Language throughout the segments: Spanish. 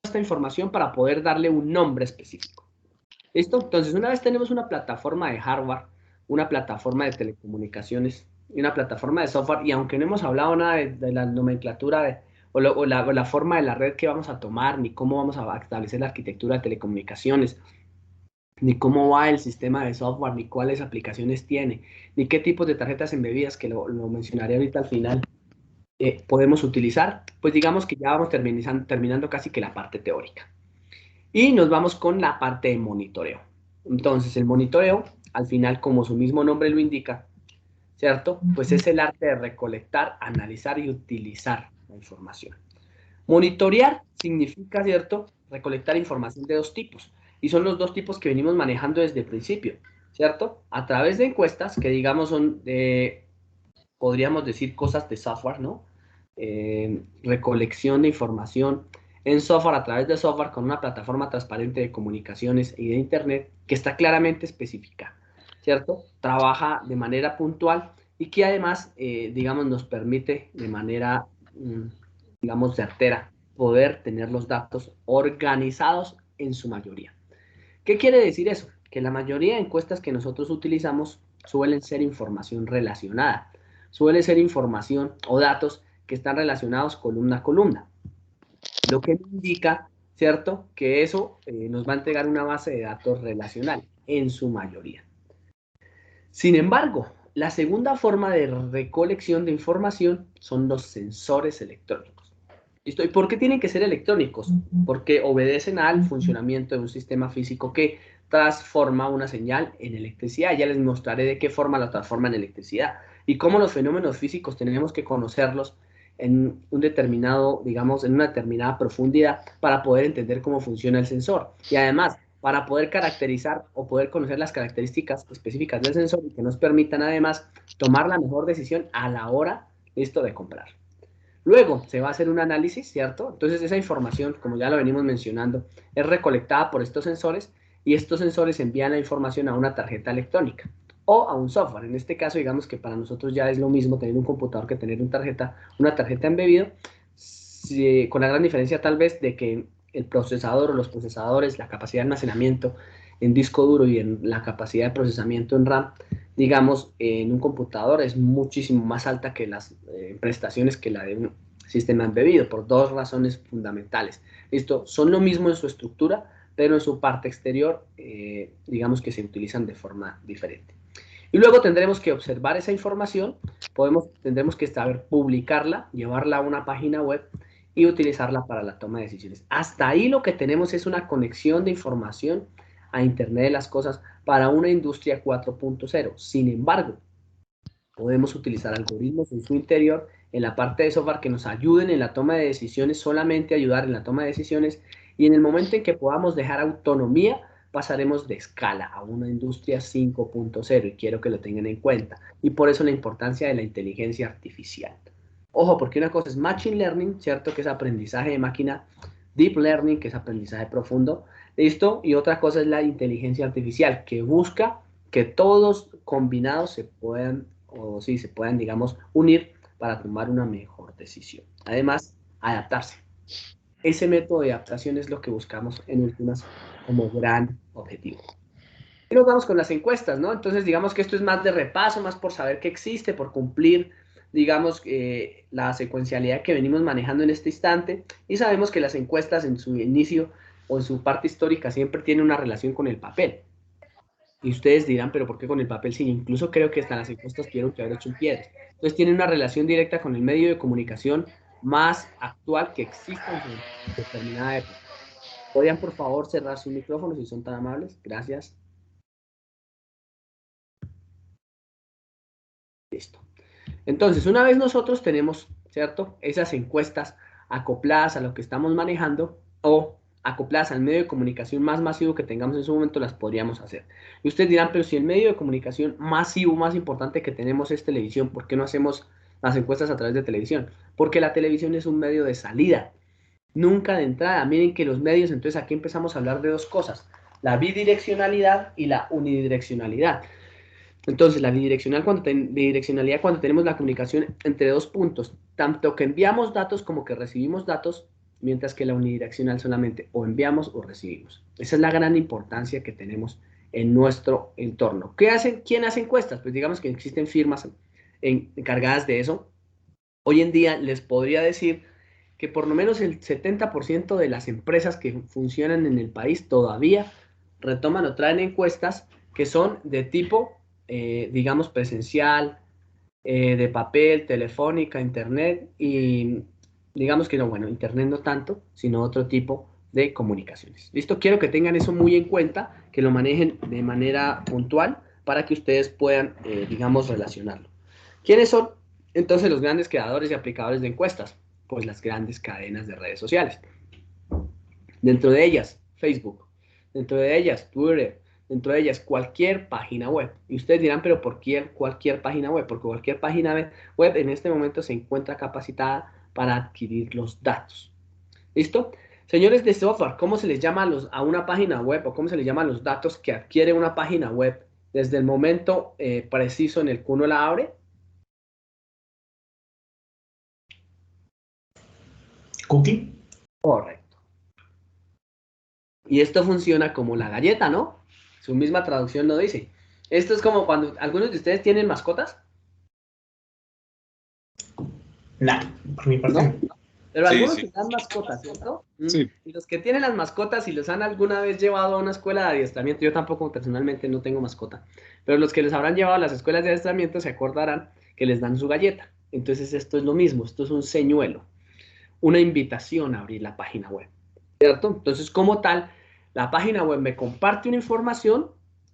esta información para poder darle un nombre específico. ¿Listo? Entonces, una vez tenemos una plataforma de hardware, una plataforma de telecomunicaciones y una plataforma de software, y aunque no hemos hablado nada de la nomenclatura o la forma de la red que vamos a tomar, ni cómo vamos a establecer la arquitectura de telecomunicaciones, ni cómo va el sistema de software, ni cuáles aplicaciones tiene, ni qué tipos de tarjetas embebidas, que lo mencionaré ahorita al final, podemos utilizar, pues digamos que ya vamos terminando casi que la parte teórica. Y nos vamos con la parte de monitoreo. Entonces, el monitoreo, al final, como su mismo nombre lo indica, ¿cierto? Pues es el arte de recolectar, analizar y utilizar la información. Monitorear significa, ¿cierto? Recolectar información de dos tipos. Y son los dos tipos que venimos manejando desde el principio, ¿cierto? A través de encuestas, que digamos son de, podríamos decir, cosas de software, ¿no? Recolección de información en software a través de software con una plataforma transparente de comunicaciones y de Internet que está claramente específica, ¿cierto? Trabaja de manera puntual y que además, digamos, nos permite de manera, digamos, certera poder tener los datos organizados en su mayoría. ¿Qué quiere decir eso? Que la mayoría de encuestas que nosotros utilizamos suelen ser información relacionada, suele ser información o datos que están relacionados columna a columna, lo que indica, ¿cierto?, que eso nos va a entregar una base de datos relacional en su mayoría. Sin embargo, la segunda forma de recolección de información son los sensores electrónicos. ¿Listo? ¿Y por qué tienen que ser electrónicos? Porque obedecen al funcionamiento de un sistema físico que transforma una señal en electricidad. Ya les mostraré de qué forma la transforma en electricidad y cómo los fenómenos físicos tenemos que conocerlos en un determinado, digamos, en una determinada profundidad para poder entender cómo funciona el sensor. Y además, para poder caracterizar o poder conocer las características específicas del sensor y que nos permitan además tomar la mejor decisión a la hora, listo, de comprar. Luego se va a hacer un análisis, ¿cierto? Entonces esa información, como ya lo venimos mencionando, es recolectada por estos sensores y estos sensores envían la información a una tarjeta electrónica o a un software. En este caso, digamos que para nosotros ya es lo mismo tener un computador que tener una tarjeta embebido, con la gran diferencia tal vez de que el procesador o los procesadores, la capacidad de almacenamiento en disco duro y en la capacidad de procesamiento en RAM, digamos, en un computador es muchísimo más alta que las prestaciones que la de un sistema embebido, por dos razones fundamentales. Listo, son lo mismo en su estructura, pero en su parte exterior, digamos que se utilizan de forma diferente. Y luego tendremos que observar esa información, tendremos que saber publicarla, llevarla a una página web y utilizarla para la toma de decisiones. Hasta ahí lo que tenemos es una conexión de información a Internet de las cosas para una industria 4.0. Sin embargo, podemos utilizar algoritmos en su interior, en la parte de software que nos ayuden en la toma de decisiones, solamente ayudar en la toma de decisiones, y en el momento en que podamos dejar autonomía, pasaremos de escala a una industria 5.0 y quiero que lo tengan en cuenta. Y por eso la importancia de la inteligencia artificial. Ojo, porque una cosa es Machine Learning, ¿cierto? Que es aprendizaje de máquina, Deep Learning, que es aprendizaje profundo, ¿listo? Y otra cosa es la inteligencia artificial, que busca que todos combinados se puedan, o sí, se puedan, digamos, unir para tomar una mejor decisión. Además, adaptarse. Ese método de adaptación es lo que buscamos en últimas como gran objetivo. Y nos vamos con las encuestas, ¿no? Entonces, digamos que esto es más de repaso, más por saber qué existe, por cumplir, digamos, la secuencialidad que venimos manejando en este instante. Y sabemos que las encuestas en su inicio o en su parte histórica siempre tienen una relación con el papel. Y ustedes dirán, pero ¿por qué con el papel? Sí, incluso creo que hasta las encuestas tuvieron que haber hecho en piedras. Entonces tienen una relación directa con el medio de comunicación más actual que exista en su determinada época. ¿Podrían, por favor, cerrar sus micrófonos si son tan amables? Gracias. Listo. Entonces, una vez nosotros tenemos, ¿cierto? Esas encuestas acopladas a lo que estamos manejando o acopladas al medio de comunicación más masivo que tengamos en su momento, las podríamos hacer. Y ustedes dirán, pero si el medio de comunicación masivo, más importante que tenemos es televisión, ¿por qué no hacemos las encuestas a través de televisión? Porque la televisión es un medio de salida, nunca de entrada. Miren que los medios, entonces aquí empezamos a hablar de dos cosas, la bidireccionalidad y la unidireccionalidad. Entonces, la bidireccionalidad cuando tenemos la comunicación entre dos puntos, tanto que enviamos datos como que recibimos datos, mientras que la unidireccional solamente o enviamos o recibimos. Esa es la gran importancia que tenemos en nuestro entorno. ¿Qué hacen? ¿Quién hace encuestas? Pues digamos que existen firmas encargadas de eso. Hoy en día les podría decir que por lo menos el 70% de las empresas que funcionan en el país todavía retoman o traen encuestas que son de tipo, digamos, presencial, de papel, telefónica, internet y digamos que no, bueno, internet no tanto, sino otro tipo de comunicaciones. ¿Listo? Quiero que tengan eso muy en cuenta, que lo manejen de manera puntual para que ustedes puedan, digamos, relacionarlo. ¿Quiénes son entonces los grandes creadores y aplicadores de encuestas? Pues las grandes cadenas de redes sociales. Dentro de ellas, Facebook. Dentro de ellas, Twitter. Dentro de ellas, cualquier página web. Y ustedes dirán, pero ¿por qué cualquier página web? Porque cualquier página web en este momento se encuentra capacitada para adquirir los datos. ¿Listo? Señores de software, ¿cómo se les llama a una página web o cómo se les llama a los datos que adquiere una página web desde el momento preciso en el que uno la abre? Cookie. Correcto. Y esto funciona como la galleta, ¿no? Su misma traducción lo dice. Esto es como cuando algunos de ustedes tienen mascotas. Nah, por mi parte ¿No? no. Pero Sí, algunos sí. tendrán mascotas, ¿cierto? Sí. Y los que tienen las mascotas y los han alguna vez llevado a una escuela de adiestramiento, yo tampoco personalmente no tengo mascota, pero los que les habrán llevado a las escuelas de adiestramiento se acordarán que les dan su galleta. Entonces esto es lo mismo, esto es un señuelo, una invitación a abrir la página web, ¿cierto? Entonces como tal, la página web me comparte una información,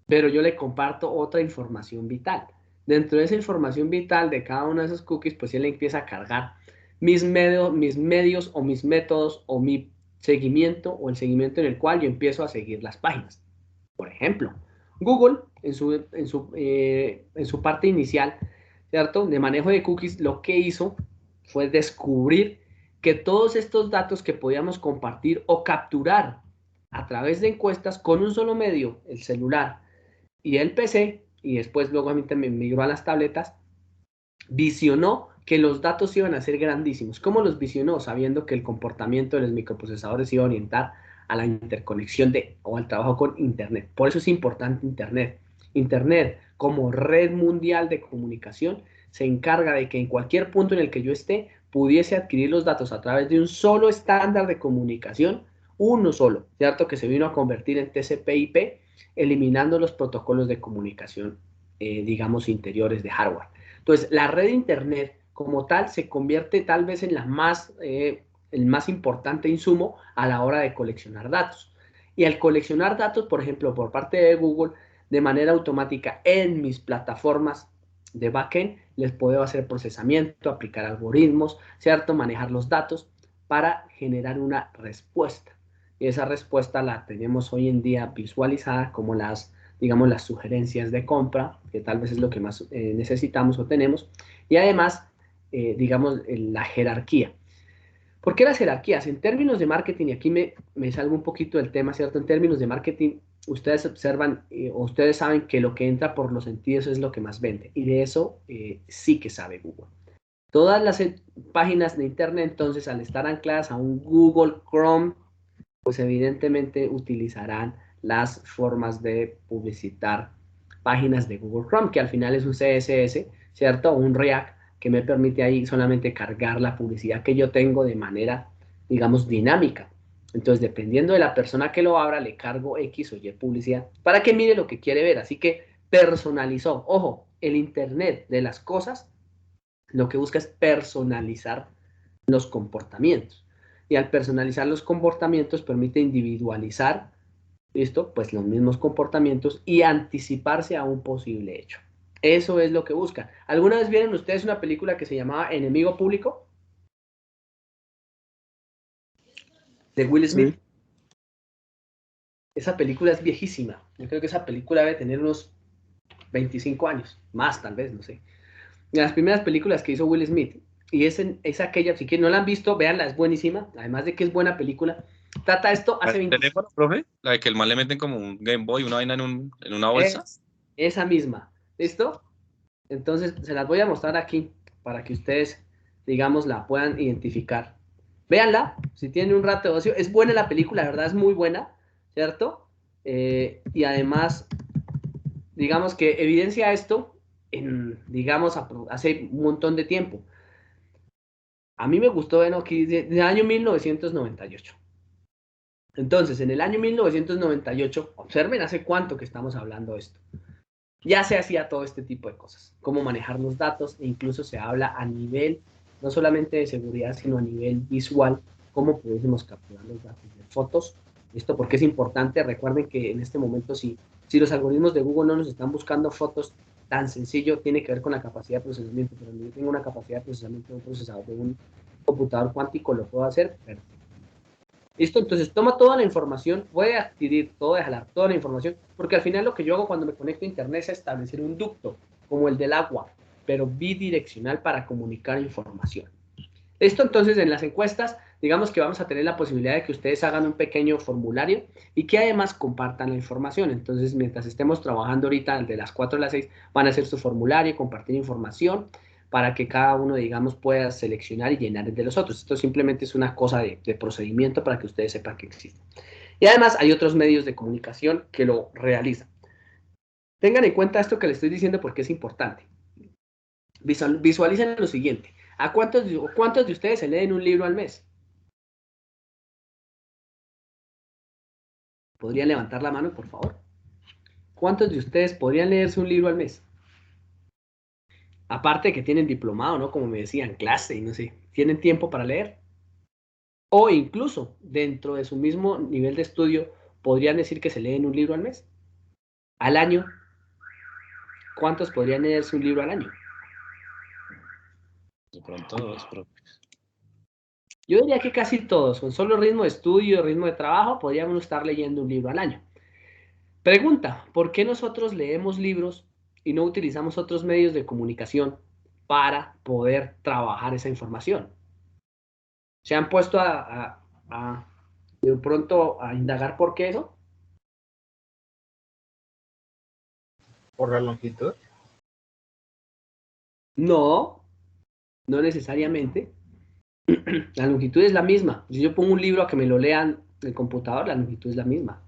pero yo le comparto otra información vital. Dentro de esa información vital de cada uno de esos cookies, pues él empieza a cargar mis medios o mis métodos o mi seguimiento o el seguimiento en el cual yo empiezo a seguir las páginas. Por ejemplo, Google en su parte inicial, ¿cierto? De manejo de cookies, lo que hizo fue descubrir que todos estos datos que podíamos compartir o capturar a través de encuestas con un solo medio, el celular y el PC, y después luego a mí también migró a las tabletas, visionó que los datos iban a ser grandísimos. ¿Cómo los visionó? Sabiendo que el comportamiento de los microprocesadores iba a orientar a la interconexión o al trabajo con Internet. Por eso es importante Internet. Internet, como red mundial de comunicación, se encarga de que en cualquier punto en el que yo esté, pudiese adquirir los datos a través de un solo estándar de comunicación, uno solo, ¿cierto? Que se vino a convertir en TCP/IP, eliminando los protocolos de comunicación, digamos, interiores de hardware. Entonces, la red de Internet como tal se convierte tal vez en el más importante insumo a la hora de coleccionar datos. Y al coleccionar datos, por ejemplo, por parte de Google, de manera automática en mis plataformas de backend, les puedo hacer procesamiento, aplicar algoritmos, ¿cierto? Manejar los datos para generar una respuesta. Y esa respuesta la tenemos hoy en día visualizada como digamos, las sugerencias de compra, que tal vez es lo que más necesitamos o tenemos, y además, digamos, la jerarquía. ¿Por qué las jerarquías? En términos de marketing, y aquí me salgo un poquito del tema, ¿cierto? En términos de marketing, ustedes observan o ustedes saben que lo que entra por los sentidos es lo que más vende, y de eso sí que sabe Google. Todas las páginas de Internet, entonces, al estar ancladas a un Google Chrome, pues evidentemente utilizarán las formas de publicitar páginas de Google Chrome, que al final es un CSS, ¿cierto? O un React que me permite ahí solamente cargar la publicidad que yo tengo de manera, digamos, dinámica. Entonces, dependiendo de la persona que lo abra, le cargo X o Y publicidad para que mire lo que quiere ver. Así que personalizó. Ojo, el Internet de las cosas lo que busca es personalizar los comportamientos. Y al personalizar los comportamientos permite individualizar, ¿listo? Pues los mismos comportamientos y anticiparse a un posible hecho. Eso es lo que busca. ¿Alguna vez vieron ustedes una película que se llamaba Enemigo Público? De Will Smith. Sí. Esa película es viejísima. Yo creo que esa película debe tener unos 25 años, más tal vez, no sé. De las primeras películas que hizo Will Smith. Y es aquella, si que no la han visto, véanla, es buenísima. Además de que es buena película. Trata esto hace 20 años. ¿Profe? La de que el man le meten como un Game Boy, una vaina en una bolsa. Esa misma. ¿Listo? Entonces, se las voy a mostrar aquí para que ustedes, digamos, la puedan identificar. Véanla, si tienen un rato de ocio. Es buena la película, la verdad es muy buena, ¿cierto? Y además, digamos que evidencia esto en, digamos, hace un montón de tiempo. A mí me gustó, bueno, aquí del año 1998. Entonces, en el año 1998, observen hace cuánto que estamos hablando de esto. Ya se hacía todo este tipo de cosas, cómo manejar los datos, e incluso se habla a nivel, no solamente de seguridad, sino a nivel visual, cómo pudiésemos capturar los datos de fotos. Esto porque es importante, recuerden que en este momento si los algoritmos de Google no nos están buscando fotos tan sencillo, tiene que ver con la capacidad de procesamiento, pero yo tengo una capacidad de procesamiento de un procesador de un computador cuántico, lo puedo hacer, perfecto. ¿Listo? Entonces toma toda la información, puede adquirir toda, jalar toda la información, porque al final lo que yo hago cuando me conecto a internet es establecer un ducto, como el del agua, pero bidireccional para comunicar información. ¿Listo? Entonces en las encuestas, digamos que vamos a tener la posibilidad de que ustedes hagan un pequeño formulario y que además compartan la información. Entonces, mientras estemos trabajando ahorita, de las 4 a las 6, van a hacer su formulario, compartir información para que cada uno, digamos, pueda seleccionar y llenar el de los otros. Esto simplemente es una cosa de procedimiento para que ustedes sepan que existe. Y además hay otros medios de comunicación que lo realizan. Tengan en cuenta esto que les estoy diciendo porque es importante. Visualicen lo siguiente. ¿A cuántos de ustedes se leen un libro al mes? ¿Podrían levantar la mano, por favor? ¿Cuántos de ustedes podrían leerse un libro al mes? Aparte de que tienen diplomado, ¿no? Como me decían, clase y no sé, ¿tienen tiempo para leer? O incluso dentro de su mismo nivel de estudio, podrían decir que se leen un libro al mes. Al año, ¿cuántos podrían leerse un libro al año? De pronto dos, pero Yo diría que casi todos, con solo ritmo de estudio, ritmo de trabajo, podríamos estar leyendo un libro al año. Pregunta, ¿por qué nosotros leemos libros y no utilizamos otros medios de comunicación para poder trabajar esa información? ¿Se han puesto de pronto a indagar por qué eso? por la longitud. No, no necesariamente. La longitud es la misma. Si yo pongo un libro a que me lo lean en el computador, la longitud es la misma.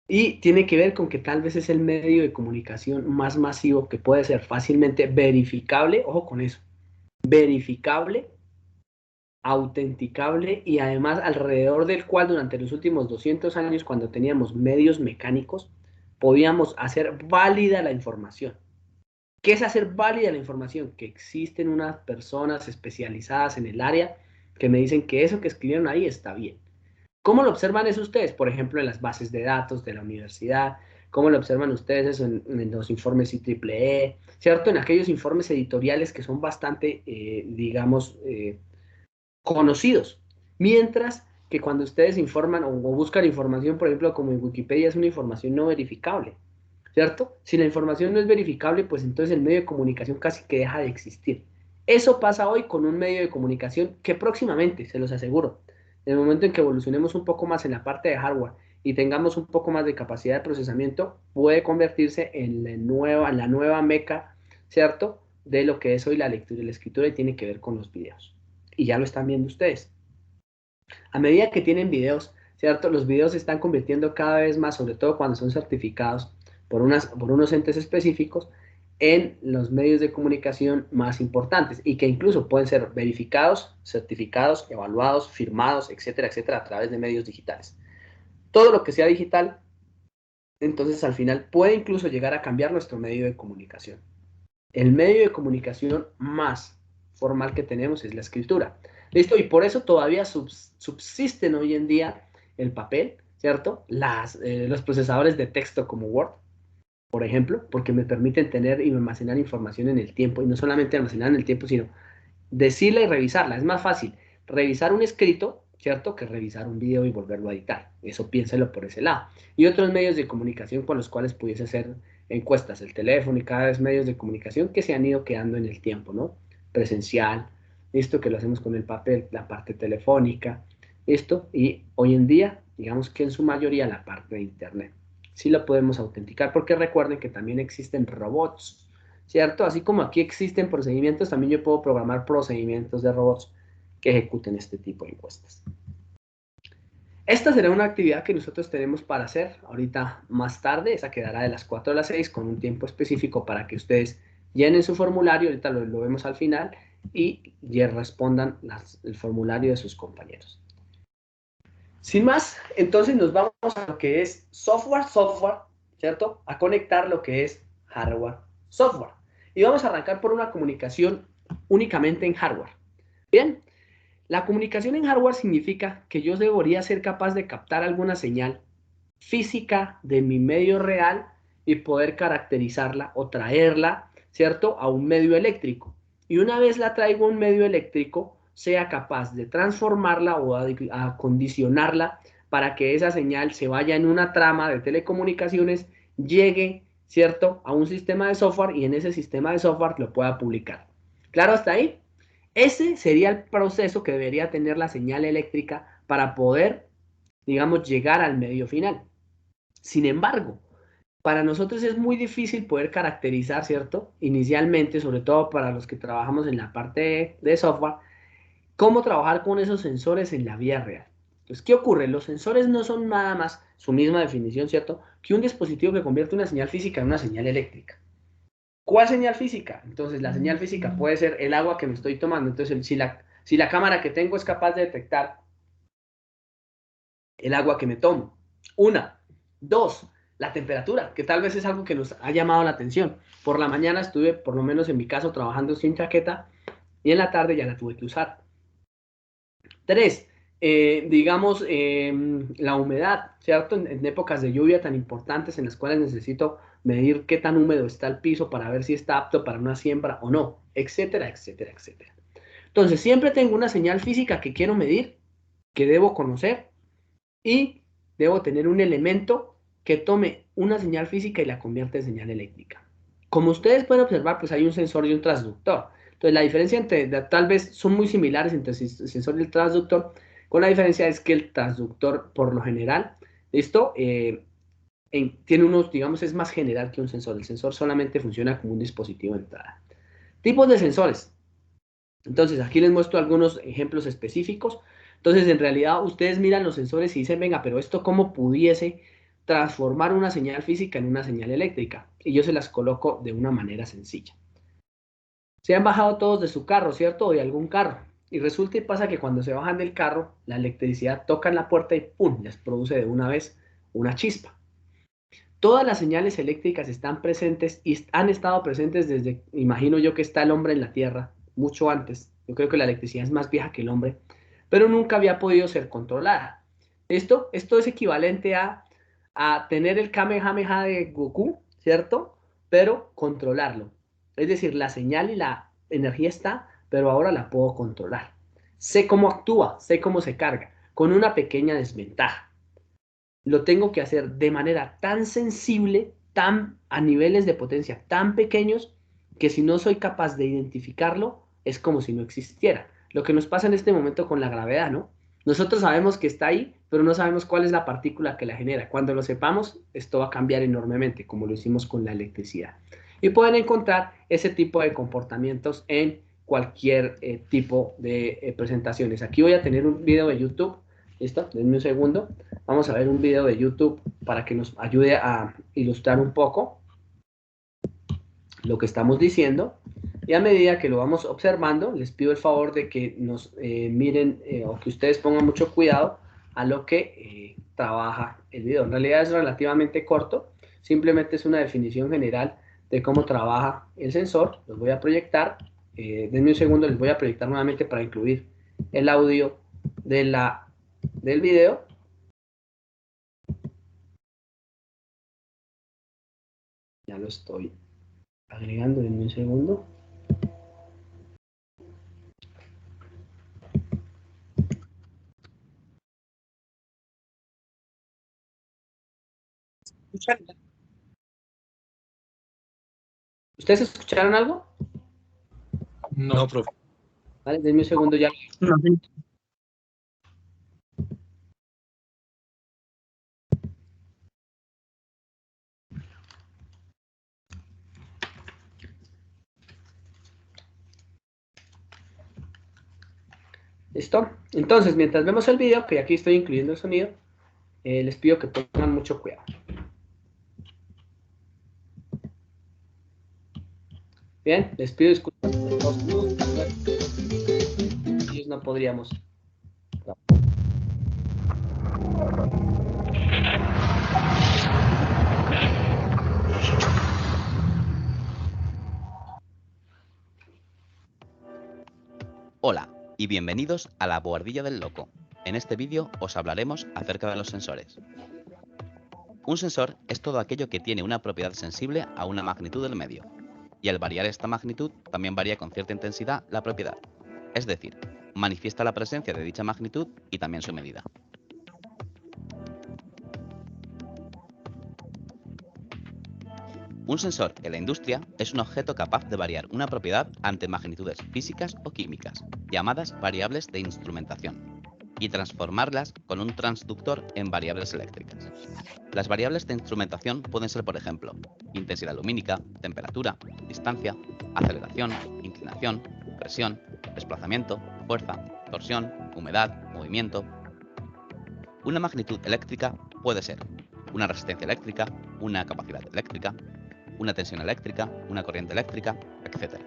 Y tiene que ver con que tal vez es el medio de comunicación más masivo que puede ser fácilmente verificable, ojo con eso, verificable, autenticable y además alrededor del cual durante los últimos 200 años, cuando teníamos medios mecánicos, podíamos hacer válida la información. ¿Qué es hacer válida la información? Que existen unas personas especializadas en el área que me dicen que eso que escribieron ahí está bien. ¿Cómo lo observan eso ustedes? Por ejemplo, en las bases de datos de la universidad. ¿Cómo lo observan ustedes eso en los informes IEEE? ¿Cierto? En aquellos informes editoriales que son bastante, digamos, conocidos. Mientras que cuando ustedes informan o buscan información, por ejemplo, como en Wikipedia, es una información no verificable. ¿Cierto? Si la información no es verificable, pues entonces el medio de comunicación casi que deja de existir. Eso pasa hoy con un medio de comunicación que próximamente, se los aseguro, en el momento en que evolucionemos un poco más en la parte de hardware y tengamos un poco más de capacidad de procesamiento, puede convertirse en la nueva meca, ¿cierto? De lo que es hoy la lectura y la escritura y tiene que ver con los videos. Y ya lo están viendo ustedes. A medida que tienen videos, ¿cierto? Los videos se están convirtiendo cada vez más, sobre todo cuando son certificados por unos entes específicos, en los medios de comunicación más importantes y que incluso pueden ser verificados, certificados, evaluados, firmados, etcétera, etcétera, a través de medios digitales. Todo lo que sea digital, entonces al final puede incluso llegar a cambiar nuestro medio de comunicación. El medio de comunicación más formal que tenemos es la escritura. ¿Listo? Y por eso todavía subsisten hoy en día el papel, ¿cierto? Los procesadores de texto como Word, por ejemplo, porque me permiten tener y almacenar información en el tiempo, y no solamente almacenar en el tiempo, sino decirla y revisarla. Es más fácil revisar un escrito, ¿cierto?, que revisar un video y volverlo a editar. Eso piénselo por ese lado. Y otros medios de comunicación con los cuales pudiese hacer encuestas, el teléfono y cada vez medios de comunicación que se han ido quedando en el tiempo, ¿no? Presencial, esto que lo hacemos con el papel, la parte telefónica, esto, y hoy en día, digamos que en su mayoría la parte de internet. Sí lo podemos autenticar, porque recuerden que también existen robots, ¿cierto? Así como aquí existen procedimientos, también yo puedo programar procedimientos de robots que ejecuten este tipo de encuestas. Esta será una actividad que nosotros tenemos para hacer ahorita más tarde, esa quedará de las 4 a las 6 con un tiempo específico para que ustedes llenen su formulario, ahorita lo vemos al final, y ya respondan el formulario de sus compañeros. Sin más, entonces nos vamos a lo que es software, ¿cierto? A conectar lo que es hardware, software. Y vamos a arrancar por una comunicación únicamente en hardware. Bien, la comunicación en hardware significa que yo debería ser capaz de captar alguna señal física de mi medio real y poder caracterizarla o traerla, ¿cierto?, a un medio eléctrico. Y una vez la traigo a un medio eléctrico, sea capaz de transformarla o a condicionarla para que esa señal se vaya en una trama de telecomunicaciones, llegue, ¿cierto?, a un sistema de software y en ese sistema de software lo pueda publicar. ¿Claro hasta ahí? Ese sería el proceso que debería tener la señal eléctrica para poder, digamos, llegar al medio final. Sin embargo, para nosotros es muy difícil poder caracterizar, ¿cierto? Inicialmente, sobre todo para los que trabajamos en la parte de software, cómo trabajar con esos sensores en la vida real. Entonces, ¿qué ocurre? Los sensores no son nada más, su misma definición, ¿cierto?, que un dispositivo que convierte una señal física en una señal eléctrica. ¿Cuál señal física? Entonces, la señal física puede ser el agua que me estoy tomando. Entonces, si la cámara que tengo es capaz de detectar el agua que me tomo. Una. Dos, la temperatura, que tal vez es algo que nos ha llamado la atención. Por la mañana estuve, por lo menos en mi caso, trabajando sin chaqueta y en la tarde ya la tuve que usar. Tres, digamos, la humedad, ¿cierto? En épocas de lluvia tan importantes en las cuales necesito medir qué tan húmedo está el piso para ver si está apto para una siembra o no, etcétera, etcétera, etcétera. Entonces, siempre tengo una señal física que quiero medir, que debo conocer y debo tener un elemento que tome una señal física y la convierta en señal eléctrica. Como ustedes pueden observar, pues hay un sensor y un transductor. Entonces, la diferencia entre, tal vez son muy similares entre el sensor y el transductor, con la diferencia es que el transductor, por lo general, ¿listo? Tiene unos, digamos, es más general que un sensor. El sensor solamente funciona como un dispositivo de entrada. Tipos de sensores. Entonces, aquí les muestro algunos ejemplos específicos. Entonces, en realidad, ustedes miran los sensores y dicen, venga, pero esto cómo pudiese transformar una señal física en una señal eléctrica. Y yo se las coloco de una manera sencilla. Se han bajado todos de su carro, ¿cierto? O de algún carro. Y resulta y pasa que cuando se bajan del carro, la electricidad toca en la puerta y ¡pum!, les produce de una vez una chispa. Todas las señales eléctricas están presentes y han estado presentes desde, imagino yo que está el hombre en la Tierra, mucho antes. Yo creo que la electricidad es más vieja que el hombre, pero nunca había podido ser controlada. Esto es equivalente a tener el Kamehameha de Goku, ¿cierto? Pero controlarlo. Es decir, la señal y la energía está, pero ahora la puedo controlar. Sé cómo actúa, sé cómo se carga, con una pequeña desventaja. Lo tengo que hacer de manera tan sensible, tan a niveles de potencia tan pequeños, que si no soy capaz de identificarlo, es como si no existiera. Lo que nos pasa en este momento con la gravedad, ¿no? Nosotros sabemos que está ahí, pero no sabemos cuál es la partícula que la genera. Cuando lo sepamos, esto va a cambiar enormemente, como lo hicimos con la electricidad. Y pueden encontrar ese tipo de comportamientos en cualquier tipo de presentaciones. Aquí voy a tener un video de YouTube. ¿Listo? Denme un segundo. Vamos a ver un video de YouTube para que nos ayude a ilustrar un poco lo que estamos diciendo. Y a medida que lo vamos observando, les pido el favor de que nos miren o que ustedes pongan mucho cuidado a lo que trabaja el video. En realidad es relativamente corto, simplemente es una definición general de cómo trabaja el sensor. Los voy a proyectar. Denme un segundo, les voy a proyectar nuevamente para incluir el audio del video. Ya lo estoy agregando en un segundo. ¿Ustedes escucharon algo? No, profe. Vale, denme un segundo ya. No, sí. ¿Listo? Entonces, mientras vemos el video, que aquí estoy incluyendo el sonido, les pido que pongan mucho cuidado. Bien, les pido disculpas por los y no podríamos. Hola y bienvenidos a la Boardilla del Loco. En este vídeo os hablaremos acerca de los sensores. Un sensor es todo aquello que tiene una propiedad sensible a una magnitud del medio, y al variar esta magnitud también varía con cierta intensidad la propiedad, es decir, manifiesta la presencia de dicha magnitud y también su medida. Un sensor en la industria es un objeto capaz de variar una propiedad ante magnitudes físicas o químicas, llamadas variables de instrumentación, y transformarlas con un transductor en variables eléctricas. Las variables de instrumentación pueden ser, por ejemplo, intensidad lumínica, temperatura, distancia, aceleración, inclinación, presión, desplazamiento, fuerza, torsión, humedad, movimiento. Una magnitud eléctrica puede ser una resistencia eléctrica, una capacidad eléctrica, una tensión eléctrica, una corriente eléctrica, etc.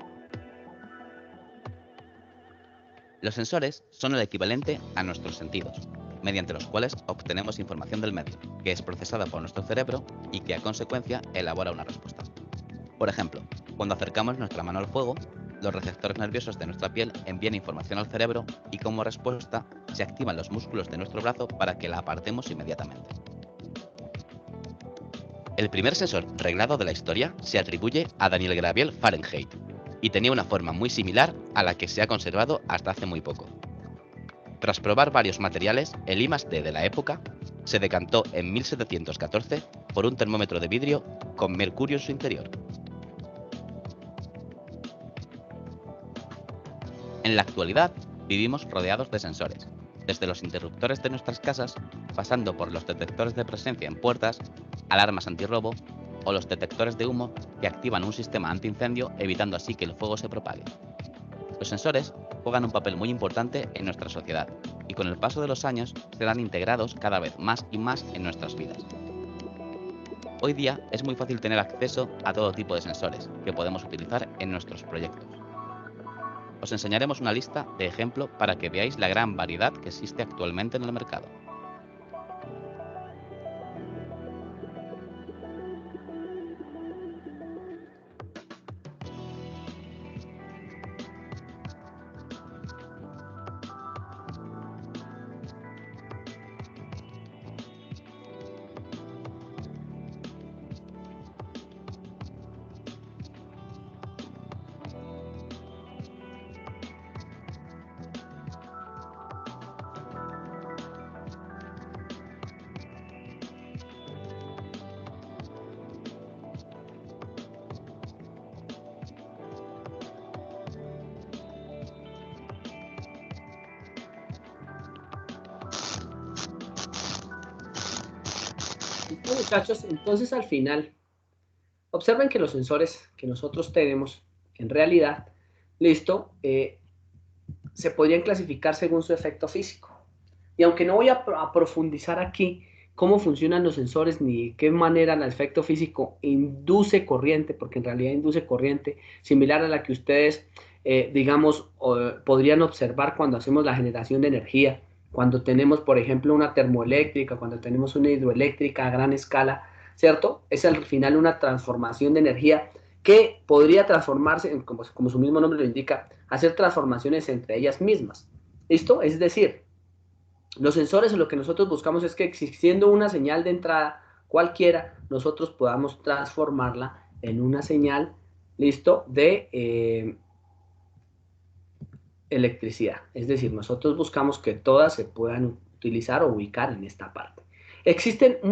Los sensores son el equivalente a nuestros sentidos, mediante los cuales obtenemos información del medio, que es procesada por nuestro cerebro y que a consecuencia elabora una respuesta. Por ejemplo, cuando acercamos nuestra mano al fuego, los receptores nerviosos de nuestra piel envían información al cerebro y como respuesta se activan los músculos de nuestro brazo para que la apartemos inmediatamente. El primer sensor reglado de la historia se atribuye a Daniel Gabriel Fahrenheit y tenía una forma muy similar a la que se ha conservado hasta hace muy poco. Tras probar varios materiales, el I+D de la época se decantó en 1714 por un termómetro de vidrio con mercurio en su interior. En la actualidad vivimos rodeados de sensores, desde los interruptores de nuestras casas, pasando por los detectores de presencia en puertas, alarmas antirrobo o los detectores de humo que activan un sistema antiincendio evitando así que el fuego se propague. Los sensores juegan un papel muy importante en nuestra sociedad y con el paso de los años serán integrados cada vez más y más en nuestras vidas. Hoy día es muy fácil tener acceso a todo tipo de sensores que podemos utilizar en nuestros proyectos. Os enseñaremos una lista de ejemplo para que veáis la gran variedad que existe actualmente en el mercado. Listo, muchachos, entonces al final, observen que los sensores que nosotros tenemos, en realidad, listo, se podrían clasificar según su efecto físico. Y aunque no voy a profundizar aquí cómo funcionan los sensores ni de qué manera el efecto físico induce corriente, porque en realidad induce corriente similar a la que ustedes, digamos, podrían observar cuando hacemos la generación de energía, cuando tenemos, por ejemplo, una termoeléctrica, cuando tenemos una hidroeléctrica a gran escala, ¿cierto? Es al final una transformación de energía que podría transformarse, como su mismo nombre lo indica, hacer transformaciones entre ellas mismas. ¿Listo? Es decir, los sensores lo que nosotros buscamos es que existiendo una señal de entrada cualquiera, nosotros podamos transformarla en una señal, listo, de electricidad. Es decir, nosotros buscamos que todas se puedan utilizar o ubicar en esta parte. Existen un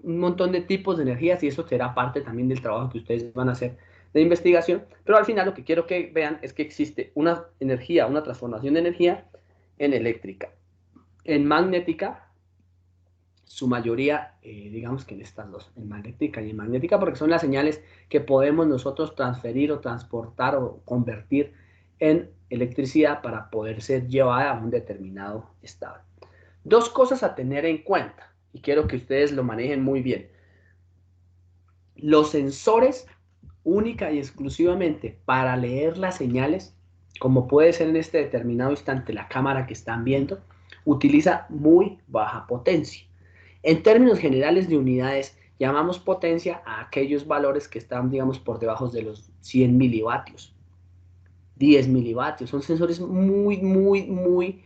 montón de tipos de energías y eso será parte también del trabajo que ustedes van a hacer de investigación, pero al final lo que quiero que vean es que existe una energía, una transformación de energía en eléctrica, en magnética, su mayoría, digamos que en estas dos, en magnética y en magnética, porque son las señales que podemos nosotros transferir o transportar o convertir en electricidad para poder ser llevada a un determinado estado. Dos cosas a tener en cuenta, y quiero que ustedes lo manejen muy bien. Los sensores, única y exclusivamente para leer las señales, como puede ser en este determinado instante la cámara que están viendo, utiliza muy baja potencia. En términos generales de unidades, llamamos potencia a aquellos valores que están, digamos, por debajo de los 100 milivatios, 10 milivatios. Son sensores muy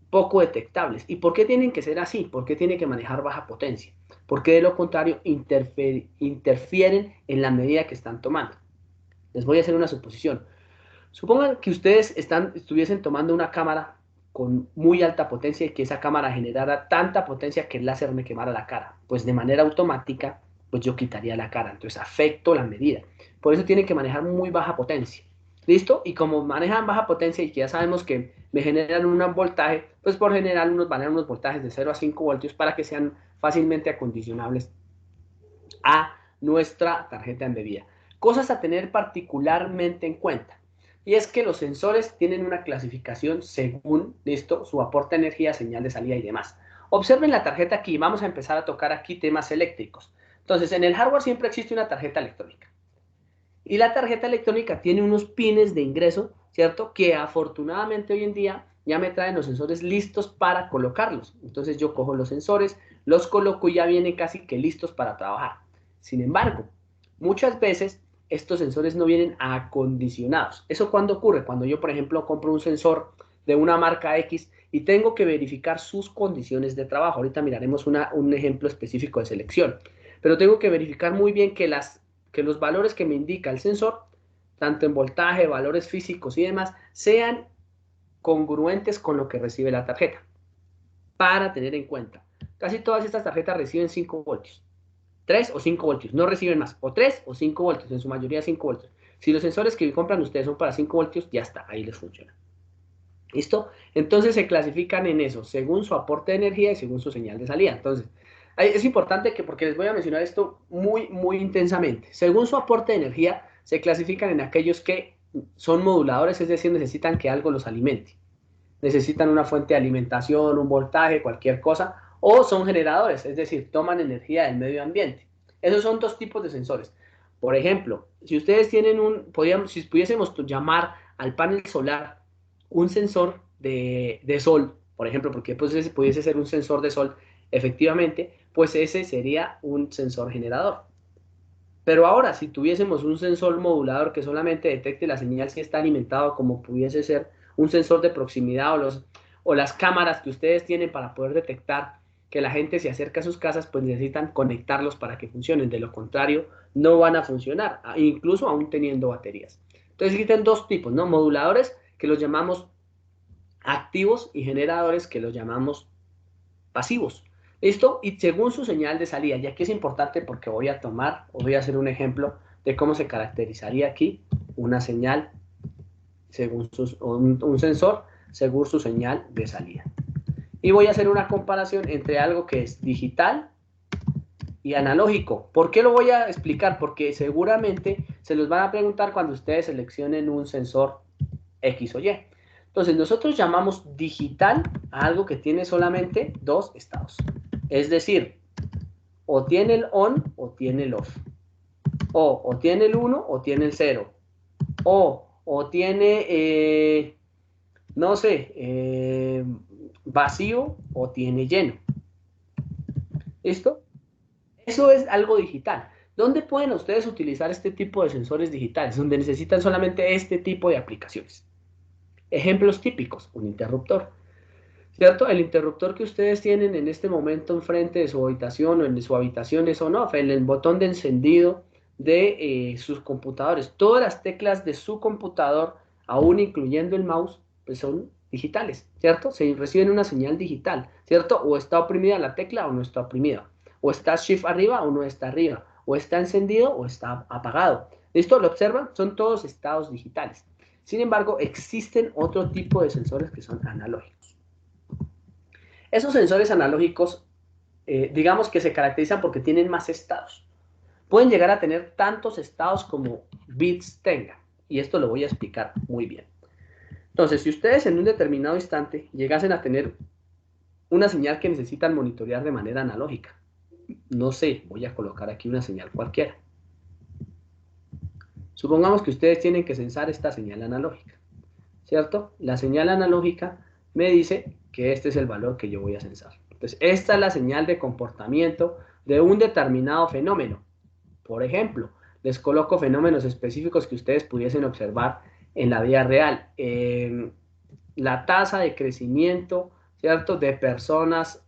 poco detectables. ¿Y por qué tienen que ser así? ¿Por qué tienen que manejar baja potencia? Porque de lo contrario interfieren en la medida que están tomando. Les voy a hacer una suposición. Supongan que ustedes estuviesen tomando una cámara con muy alta potencia y que esa cámara generara tanta potencia que el láser me quemara la cara. Pues de manera automática, pues yo quitaría la cara. Entonces afecto la medida. Por eso tienen que manejar muy baja potencia. ¿Listo? Y como manejan baja potencia y que ya sabemos que me generan un voltaje, pues por general manejan unos voltajes de 0 a 5 voltios para que sean fácilmente acondicionables a nuestra tarjeta embebida. Cosas a tener particularmente en cuenta. Y es que los sensores tienen una clasificación según, listo, su aporte de energía, señal de salida y demás. Observen la tarjeta aquí. Vamos a empezar a tocar aquí temas eléctricos. Entonces, en el hardware siempre existe una tarjeta electrónica. Y la tarjeta electrónica tiene unos pines de ingreso, ¿cierto? Que afortunadamente hoy en día ya me traen los sensores listos para colocarlos. Entonces yo cojo los sensores, los coloco y ya vienen casi que listos para trabajar. Sin embargo, muchas veces estos sensores no vienen acondicionados. ¿Eso cuándo ocurre? Cuando yo, por ejemplo, compro un sensor de una marca X y tengo que verificar sus condiciones de trabajo. Ahorita miraremos un ejemplo específico de selección. Pero tengo que verificar muy bien que los valores que me indica el sensor, tanto en voltaje, valores físicos y demás, sean congruentes con lo que recibe la tarjeta. Para tener en cuenta, casi todas estas tarjetas reciben 5 voltios. 3 o 5 voltios, no reciben más, o 3 o 5 voltios, en su mayoría 5 voltios. Si los sensores que compran ustedes son para 5 voltios, ya está, ahí les funciona. ¿Listo? Entonces se clasifican en eso, según su aporte de energía y según su señal de salida. Entonces, es importante porque les voy a mencionar esto muy intensamente. Según su aporte de energía, se clasifican en aquellos que son moduladores, es decir, necesitan que algo los alimente. Necesitan una fuente de alimentación, un voltaje, cualquier cosa, o son generadores, es decir, toman energía del medio ambiente. Esos son dos tipos de sensores. Por ejemplo, si ustedes tienen si pudiésemos llamar al panel solar un sensor de sol, por ejemplo, porque pues ese pudiese ser un sensor de sol, efectivamente, pues ese sería un sensor generador. Pero ahora, si tuviésemos un sensor modulador que solamente detecte la señal si está alimentado, como pudiese ser un sensor de proximidad o las cámaras que ustedes tienen para poder detectar que la gente se acerca a sus casas, pues necesitan conectarlos para que funcionen. De lo contrario, no van a funcionar, incluso aún teniendo baterías. Entonces existen dos tipos, ¿no? Moduladores, que los llamamos activos, y generadores, que los llamamos pasivos. ¿Listo? Y según su señal de salida, y aquí es importante porque voy a hacer un ejemplo de cómo se caracterizaría aquí una señal, según un sensor, según su señal de salida. Y voy a hacer una comparación entre algo que es digital y analógico. ¿Por qué lo voy a explicar? Porque seguramente se los van a preguntar cuando ustedes seleccionen un sensor X o Y. Entonces, nosotros llamamos digital a algo que tiene solamente dos estados. Es decir, o tiene el on o tiene el off. O tiene el 1 o tiene el 0. O tiene, no sé, vacío o tiene lleno. ¿Listo? Eso es algo digital. ¿Dónde pueden ustedes utilizar este tipo de sensores digitales? Donde necesitan solamente este tipo de aplicaciones. Ejemplos típicos, un interruptor. ¿Cierto? El interruptor que ustedes tienen en este momento enfrente de su habitación o en su habitación es on-off, el botón de encendido de sus computadores. Todas las teclas de su computador, aún incluyendo el mouse, pues son digitales, ¿cierto? Se reciben una señal digital, ¿cierto? O está oprimida la tecla o no está oprimida. O está shift arriba o no está arriba. O está encendido o está apagado. ¿Listo? ¿Lo observan? Son todos estados digitales. Sin embargo, existen otro tipo de sensores que son analógicos. Esos sensores analógicos, digamos que se caracterizan porque tienen más estados. Pueden llegar a tener tantos estados como bits tengan. Y esto lo voy a explicar muy bien. Entonces, si ustedes en un determinado instante llegasen a tener una señal que necesitan monitorear de manera analógica, no sé, voy a colocar aquí una señal cualquiera. Supongamos que ustedes tienen que censar esta señal analógica, ¿cierto? La señal analógica me dice que este es el valor que yo voy a censar. Entonces, esta es la señal de comportamiento de un determinado fenómeno. Por ejemplo, les coloco fenómenos específicos que ustedes pudiesen observar en la vida real. La tasa de crecimiento, ¿cierto?, de personas,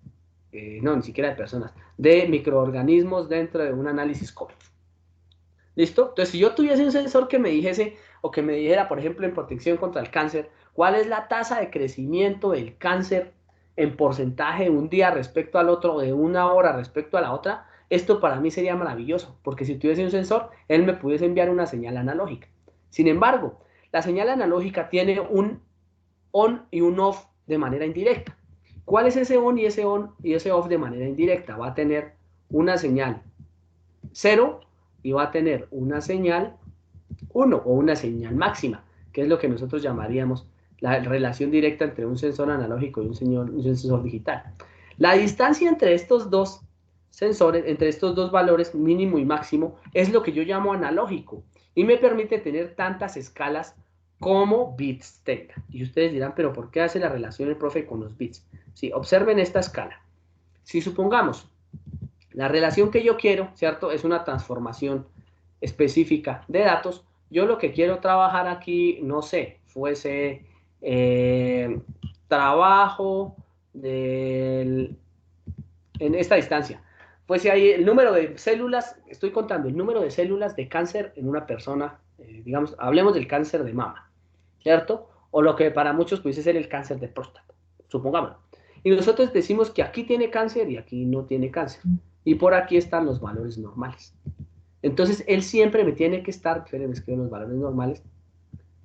no, ni siquiera de personas, de microorganismos dentro de un análisis COVID. ¿Listo? Entonces, si yo tuviese un sensor que me dijese, o que me dijera, por ejemplo, en protección contra el cáncer, ¿cuál es la tasa de crecimiento del cáncer en porcentaje de un día respecto al otro, de una hora respecto a la otra? Esto para mí sería maravilloso, porque si tuviese un sensor, él me pudiese enviar una señal analógica. Sin embargo, la señal analógica tiene un on y un off de manera indirecta. ¿Cuál es ese on y ese off de manera indirecta? Va a tener una señal 0 y va a tener una señal 1 o una señal máxima, que es lo que nosotros llamaríamos la relación directa entre un sensor analógico y un sensor digital. La distancia entre estos dos sensores, entre estos dos valores mínimo y máximo, es lo que yo llamo analógico y me permite tener tantas escalas como bits tenga. Y ustedes dirán, pero ¿por qué hace la relación el profe con los bits? Sí, observen esta escala. Si supongamos la relación que yo quiero, ¿cierto?, es una transformación específica de datos, yo lo que quiero trabajar aquí, no sé, fuese trabajo en esta distancia. Pues si hay el número de células, estoy contando el número de células de cáncer en una persona, digamos, hablemos del cáncer de mama, ¿cierto? O lo que para muchos pudiese ser el cáncer de próstata, supongámoslo. Y nosotros decimos que aquí tiene cáncer y aquí no tiene cáncer. Y por aquí están los valores normales. Entonces, él siempre me tiene que estar, esperen, escribo los valores normales,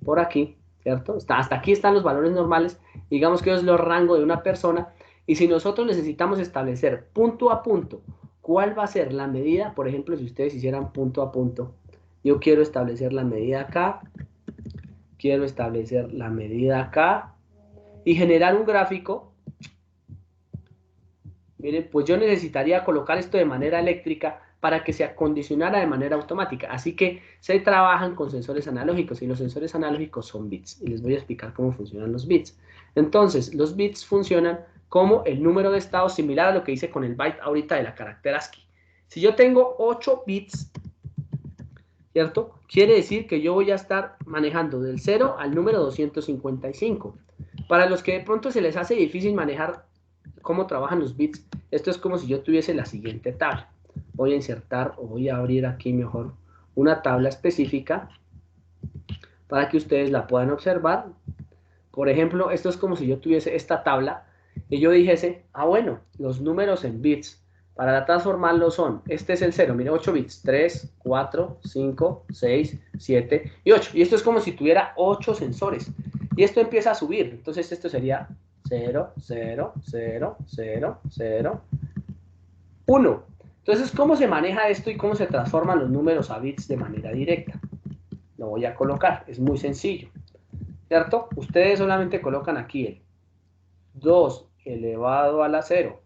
por aquí, ¿cierto? Hasta aquí están los valores normales, digamos que es los rangos de una persona, y si nosotros necesitamos establecer punto a punto cuál va a ser la medida, por ejemplo, si ustedes hicieran punto a punto, yo quiero establecer la medida acá, quiero establecer la medida acá, y generar un gráfico. Miren, pues yo necesitaría colocar esto de manera eléctrica para que se acondicionara de manera automática. Así que se trabajan con sensores analógicos y los sensores analógicos son bits. Y les voy a explicar cómo funcionan los bits. Entonces, los bits funcionan como el número de estado similar a lo que hice con el byte ahorita de la carácter ASCII. Si yo tengo 8 bits, ¿cierto? Quiere decir que yo voy a estar manejando del 0 al número 255. Para los que de pronto se les hace difícil manejar cómo trabajan los bits, esto es como si yo tuviese la siguiente tabla. Voy a insertar o voy a abrir aquí mejor una tabla específica para que ustedes la puedan observar. Por ejemplo, esto es como si yo tuviese esta tabla y yo dijese, bueno, los números en bits para transformarlos son, este es el 0, mire, 8 bits, 3, 4, 5, 6, 7 y 8. Y esto es como si tuviera 8 sensores. Y esto empieza a subir, entonces esto sería 0, 0, 0, 0, 0, 1. Entonces, ¿cómo se maneja esto y cómo se transforman los números a bits de manera directa? Lo voy a colocar, es muy sencillo, ¿cierto? Ustedes solamente colocan aquí el 2 elevado a la 0,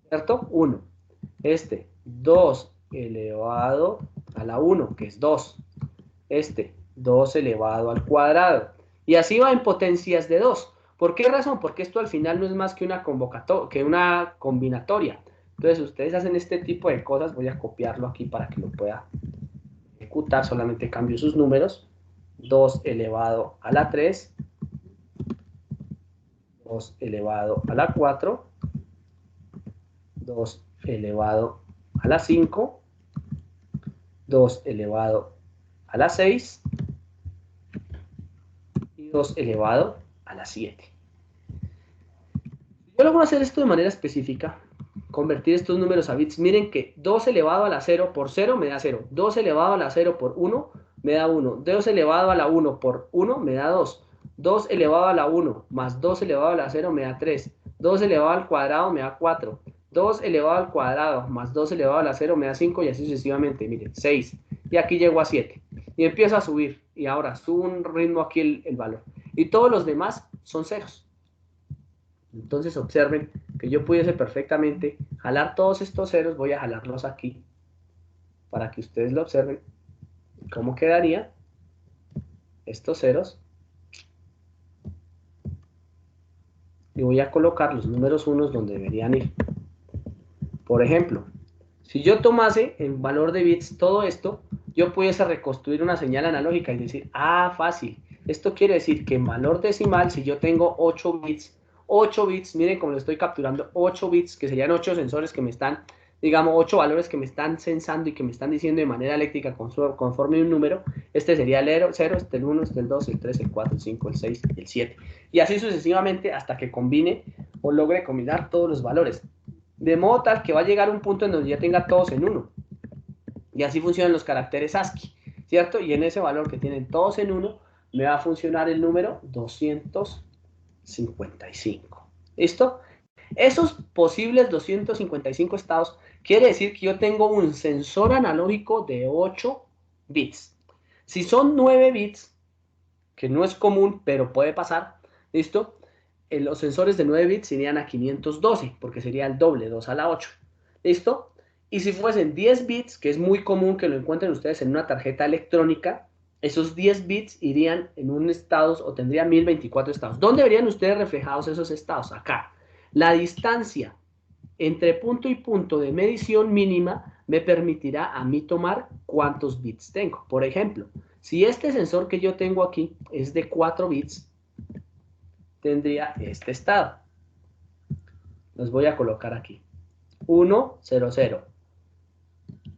¿cierto? 1. Este, 2 elevado a la 1, que es 2. Este, 2 elevado al cuadrado. Y así va en potencias de 2. ¿Por qué razón? Porque esto al final no es más que una combinatoria. Entonces, ustedes hacen este tipo de cosas. Voy a copiarlo aquí para que lo pueda ejecutar. Solamente cambio sus números. 2 elevado a la 3. 2 elevado a la 4. 2 elevado a la 5. 2 elevado a la 6. Y 2 elevado a la 7. Yo logro hacer esto de manera específica, convertir estos números a bits. Miren que 2 elevado a la 0 por 0 me da 0. 2 elevado a la 0 por 1 me da 1. 2 elevado a la 1 por 1 me da 2. 2 elevado a la 1 más 2 elevado a la 0 me da 3. 2 elevado al cuadrado me da 4. 2 elevado al cuadrado más 2 elevado a la 0 me da 5 y así sucesivamente. Miren, 6. Y aquí llego a 7. Y empiezo a subir. y ahora subo un ritmo aquí el valor. Y todos los demás son ceros. Entonces observen que yo pudiese perfectamente jalar todos estos ceros, voy a jalarlos aquí para que ustedes lo observen. ¿Cómo quedaría estos ceros? Y voy a colocar los números unos donde deberían ir. Por ejemplo, si yo tomase en valor de bits todo esto, yo pudiese reconstruir una señal analógica y decir, ah, fácil. Esto quiere decir que en valor decimal, si yo tengo 8 bits, miren cómo lo estoy capturando, 8 bits, que serían 8 sensores que me están, digamos, 8 valores que me están sensando y que me están diciendo de manera eléctrica conforme un número. Este sería el 0, este el 1, este el 2, el 3, el 4, el 5, el 6, el 7. Y así sucesivamente hasta que combine o logre combinar todos los valores. De modo tal que va a llegar un punto en donde ya tenga todos en 1. Y así funcionan los caracteres ASCII, ¿cierto? Y en ese valor que tienen todos en 1, me va a funcionar el número 255. ¿Listo? Esos posibles 255 estados quiere decir que yo tengo un sensor analógico de 8 bits. Si son 9 bits, que no es común, pero puede pasar, ¿listo? Los sensores de 9 bits irían a 512, porque sería el doble, 2 a la 8. ¿Listo? Y si fuesen 10 bits, que es muy común que lo encuentren ustedes en una tarjeta electrónica, esos 10 bits irían en un estado o tendrían 1024 estados. ¿Dónde verían ustedes reflejados esos estados? Acá. La distancia entre punto y punto de medición mínima me permitirá a mí tomar cuántos bits tengo. Por ejemplo, si este sensor que yo tengo aquí es de 4 bits, tendría este estado. Los voy a colocar aquí. 1, 0, 0.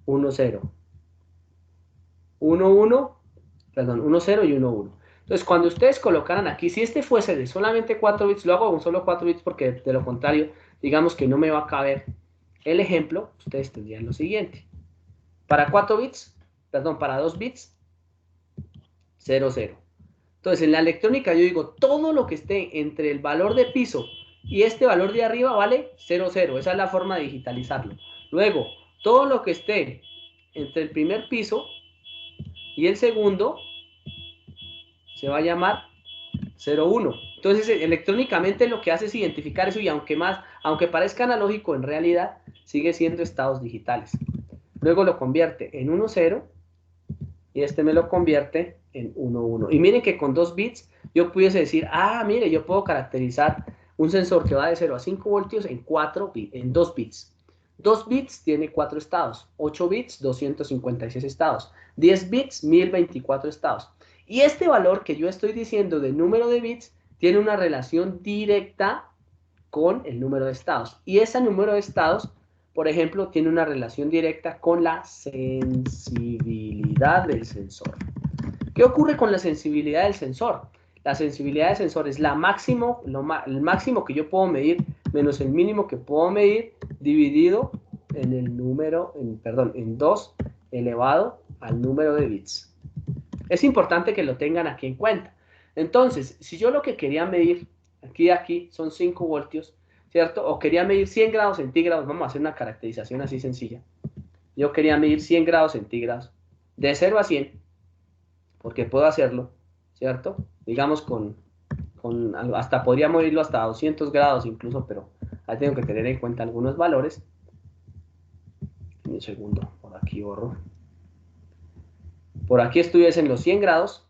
1, 0. 1, 1. Perdón, 1, 0 y 1, 1. Entonces, cuando ustedes colocaran aquí, si este fuese de solamente 4 bits, lo hago con solo 4 bits porque de lo contrario, digamos que no me va a caber el ejemplo, ustedes tendrían lo siguiente. Para 4 bits, perdón, para 2 bits, 0, 0. Entonces, en la electrónica yo digo, todo lo que esté entre el valor de piso y este valor de arriba vale 0, 0. Esa es la forma de digitalizarlo. Luego, todo lo que esté entre el primer piso y el segundo se va a llamar 0, 1. Entonces, electrónicamente lo que hace es identificar eso y aunque parezca analógico, en realidad sigue siendo estados digitales. Luego lo convierte en 1, 0 y este me lo convierte en 1, 1. Y miren que con 2 bits yo pudiese decir, ah, mire, yo puedo caracterizar un sensor que va de 0 a 5 voltios en 2 bits. 2 bits tiene 4 estados, 8 bits 256 estados, 10 bits 1024 estados. Y este valor que yo estoy diciendo de número de bits tiene una relación directa con el número de estados. Y ese número de estados, por ejemplo, tiene una relación directa con la sensibilidad del sensor. ¿Qué ocurre con la sensibilidad del sensor? La sensibilidad del sensor es el máximo que yo puedo medir menos el mínimo que puedo medir dividido en el número, en 2 elevado al número de bits. Es importante que lo tengan aquí en cuenta. Entonces, si yo lo que quería medir aquí son 5 voltios, ¿cierto? O quería medir 100 grados centígrados, vamos a hacer una caracterización así sencilla. Yo quería medir 100 grados centígrados, de 0 a 100, porque puedo hacerlo, ¿cierto? Digamos hasta podría medirlo hasta 200 grados incluso, pero ahí tengo que tener en cuenta algunos valores. Un segundo, por aquí borro. Por aquí estuviesen los 100 grados,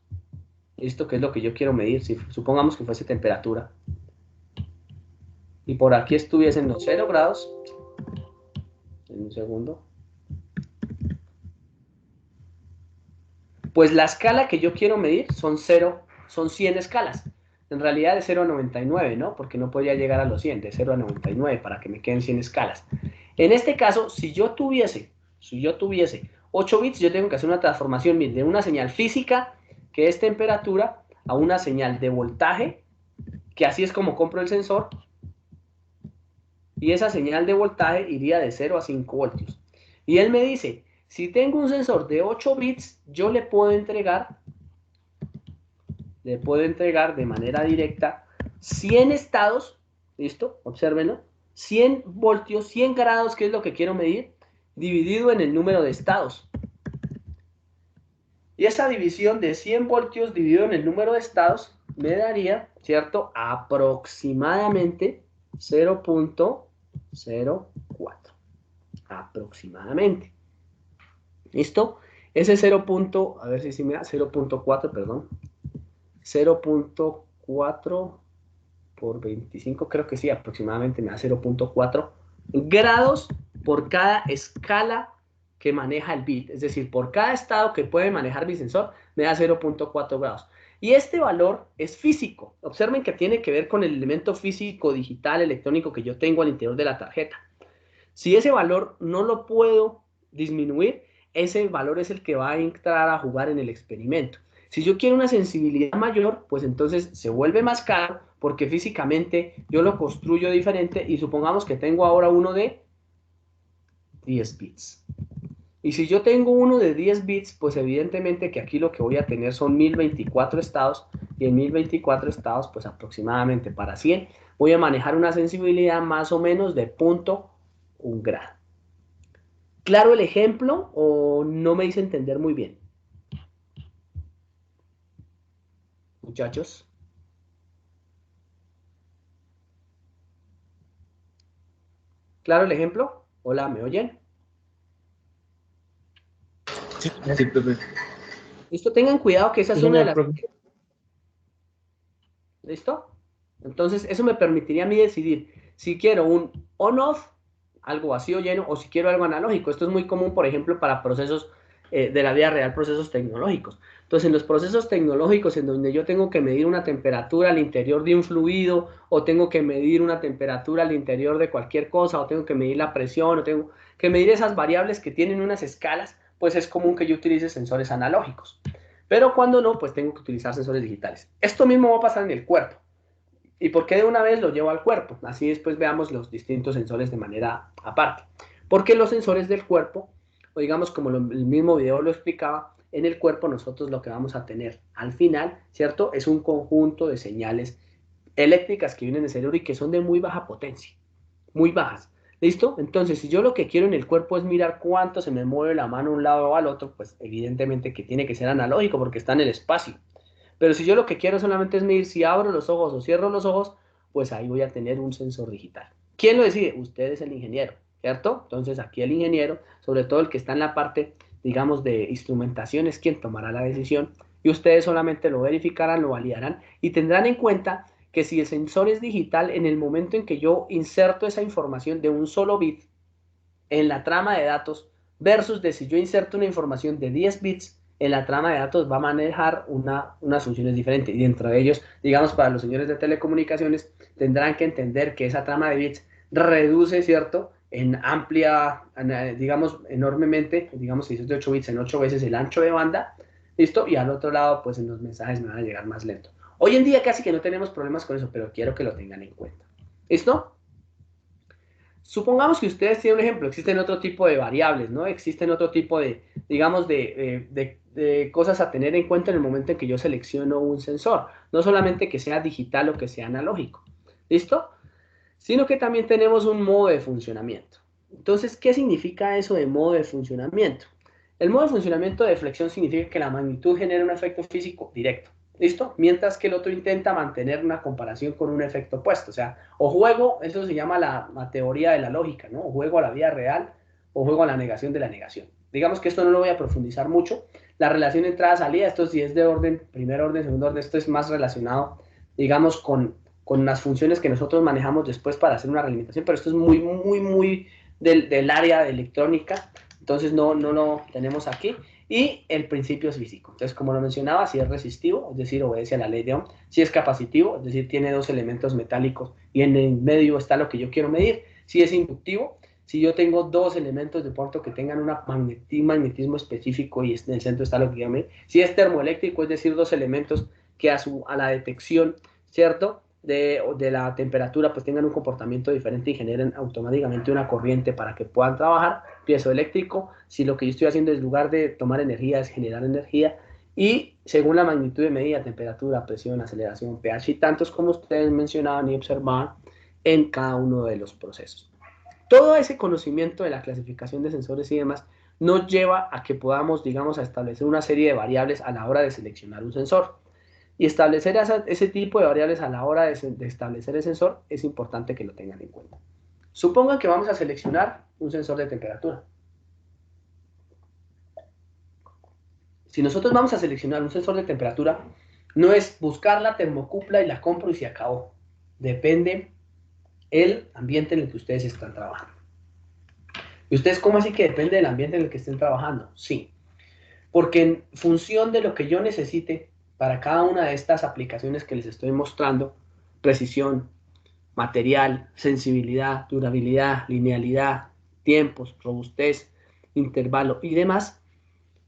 esto que es lo que yo quiero medir, si supongamos que fuese temperatura. Y por aquí estuviesen los 0 grados, en un segundo. Pues la escala que yo quiero medir son 100 escalas. En realidad de 0 a 99, ¿no? Porque no podría llegar a los 100, de 0 a 99 para que me queden 100 escalas. En este caso, si yo tuviese 8 bits, yo tengo que hacer una transformación de una señal física, que es temperatura, a una señal de voltaje, que así es como compro el sensor, y esa señal de voltaje iría de 0 a 5 voltios. Y él me dice, si tengo un sensor de 8 bits, yo le puedo entregar de manera directa 100 estados, ¿listo? Obsérvenlo, 100 voltios, 100 grados, que es lo que quiero medir, dividido en el número de estados. Y esa división de 100 voltios dividido en el número de estados me daría, ¿cierto? Aproximadamente 0.04. Aproximadamente. ¿Listo? Ese 0. A ver si me da 0.4, perdón. 0.4 por 25, creo que sí, aproximadamente me da 0.4 grados por cada escala que maneja el bit. Es decir, por cada estado que puede manejar mi sensor, me da 0.4 grados. Y este valor es físico. Observen que tiene que ver con el elemento físico, digital, electrónico que yo tengo al interior de la tarjeta. Si ese valor no lo puedo disminuir, ese valor es el que va a entrar a jugar en el experimento. Si yo quiero una sensibilidad mayor, pues entonces se vuelve más caro porque físicamente yo lo construyo diferente y supongamos que tengo ahora uno de 10 bits. Y si yo tengo uno de 10 bits, pues evidentemente que aquí lo que voy a tener son 1024 estados y en 1024 estados, pues aproximadamente para 100, voy a manejar una sensibilidad más o menos de 0.1 grado. ¿Claro el ejemplo o no me hice entender muy bien? Muchachos. ¿Claro el ejemplo? Hola, ¿me oyen? Sí, profe. Listo, tengan cuidado que esa es una de las... ¿Listo? Entonces, eso me permitiría a mí decidir si quiero un on-off, algo vacío lleno, o si quiero algo analógico. Esto es muy común, por ejemplo, para procesos de la vida real, procesos tecnológicos. Entonces, en los procesos tecnológicos en donde yo tengo que medir una temperatura al interior de un fluido, o tengo que medir una temperatura al interior de cualquier cosa, o tengo que medir la presión, o tengo que medir esas variables que tienen unas escalas, pues es común que yo utilice sensores analógicos. Pero cuando no, pues tengo que utilizar sensores digitales. Esto mismo va a pasar en el cuerpo. ¿Y por qué de una vez lo llevo al cuerpo? Así después veamos los distintos sensores de manera aparte. Porque los sensores del cuerpo, o digamos como el mismo video lo explicaba, en el cuerpo nosotros lo que vamos a tener al final, ¿cierto? Es un conjunto de señales eléctricas que vienen del cerebro y que son de muy baja potencia, muy bajas. ¿Listo? Entonces, si yo lo que quiero en el cuerpo es mirar cuánto se me mueve la mano de un lado o al otro, pues evidentemente que tiene que ser analógico porque está en el espacio. Pero si yo lo que quiero solamente es medir si abro los ojos o cierro los ojos, pues ahí voy a tener un sensor digital. ¿Quién lo decide? Usted es el ingeniero, ¿cierto? Entonces aquí el ingeniero, sobre todo el que está en la parte, digamos, de instrumentación, es quien tomará la decisión y ustedes solamente lo verificarán, lo validarán y tendrán en cuenta que si el sensor es digital, en el momento en que yo inserto esa información de un solo bit en la trama de datos versus de si yo inserto una información de 10 bits en la trama de datos va a manejar unas funciones diferentes y dentro de ellos, digamos, para los señores de telecomunicaciones tendrán que entender que esa trama de bits reduce, ¿cierto?, en amplia, digamos, enormemente, digamos, si es de 8 bits, en 8 veces el ancho de banda, ¿listo? Y al otro lado, pues en los mensajes me van a llegar más lento. Hoy en día casi que no tenemos problemas con eso, pero quiero que lo tengan en cuenta. ¿Listo? Supongamos que ustedes tienen un ejemplo, existen otro tipo de variables, ¿no? Existen otro tipo de, digamos, de cosas a tener en cuenta en el momento en que yo selecciono un sensor. No solamente que sea digital o que sea analógico, ¿listo? Sino que también tenemos un modo de funcionamiento. Entonces, ¿qué significa eso de modo de funcionamiento? El modo de funcionamiento de flexión significa que la magnitud genera un efecto físico directo. ¿Listo? Mientras que el otro intenta mantener una comparación con un efecto opuesto. O sea, o juego, eso se llama la teoría de la lógica, ¿no? O juego a la vida real, o juego a la negación de la negación. Digamos que esto no lo voy a profundizar mucho. La relación entrada-salida, esto sí es de orden, primer orden, segundo orden, esto es más relacionado, digamos, con las funciones que nosotros manejamos después para hacer una realimentación, pero esto es muy del área de electrónica, entonces no lo tenemos aquí. Y el principio es físico. Entonces, como lo mencionaba, si es resistivo, es decir, obedece a la ley de Ohm, si es capacitivo, es decir, tiene dos elementos metálicos y en el medio está lo que yo quiero medir, si es inductivo, si yo tengo dos elementos de puerto que tengan un magnetismo específico y en el centro está lo que quiero medir, si es termoeléctrico, es decir, dos elementos que a la detección, ¿cierto?, de la temperatura, pues tengan un comportamiento diferente y generen automáticamente una corriente para que puedan trabajar. Piezoeléctrico, si lo que yo estoy haciendo en lugar de tomar energía es generar energía, y según la magnitud de medida, temperatura, presión, aceleración, pH y tantos como ustedes mencionaban y observaban en cada uno de los procesos. Todo ese conocimiento de la clasificación de sensores y demás nos lleva a que podamos, digamos, a establecer una serie de variables a la hora de seleccionar un sensor. Y establecer ese tipo de variables a la hora de establecer el sensor es importante que lo tengan en cuenta. Supongan que vamos a seleccionar un sensor de temperatura. Si nosotros vamos a seleccionar un sensor de temperatura, no es buscar la termocupla y la compro y se acabó. Depende el ambiente en el que ustedes están trabajando. ¿Y ustedes cómo así que depende del ambiente en el que estén trabajando? Sí, porque en función de lo que yo necesite para cada una de estas aplicaciones que les estoy mostrando, precisión, material, sensibilidad, durabilidad, linealidad, tiempos, robustez, intervalo y demás,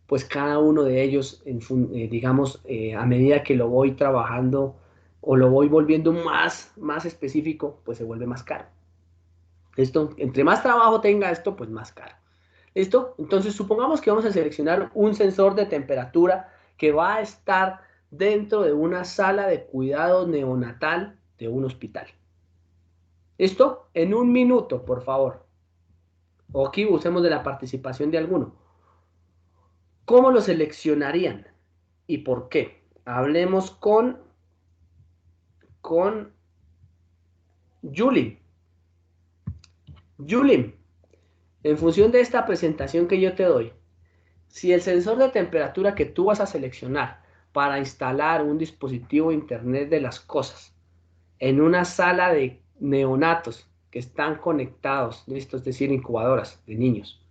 pues cada uno de ellos, digamos, a medida que lo voy trabajando o lo voy volviendo más específico, pues se vuelve más caro. Esto, entre más trabajo tenga esto, pues más caro. ¿Listo? Entonces, supongamos que vamos a seleccionar un sensor de temperatura que va a estar dentro de una sala de cuidado neonatal de un hospital. ¿Listo? En un minuto, por favor. O aquí usemos de la participación de alguno. ¿Cómo lo seleccionarían? ¿Y por qué? Hablemos con Julie. Julie, en función de esta presentación que yo te doy, si el sensor de temperatura que tú vas a seleccionar para instalar un dispositivo Internet de las cosas en una sala de neonatos que están conectados, ¿listo? Es decir, incubadoras de niños,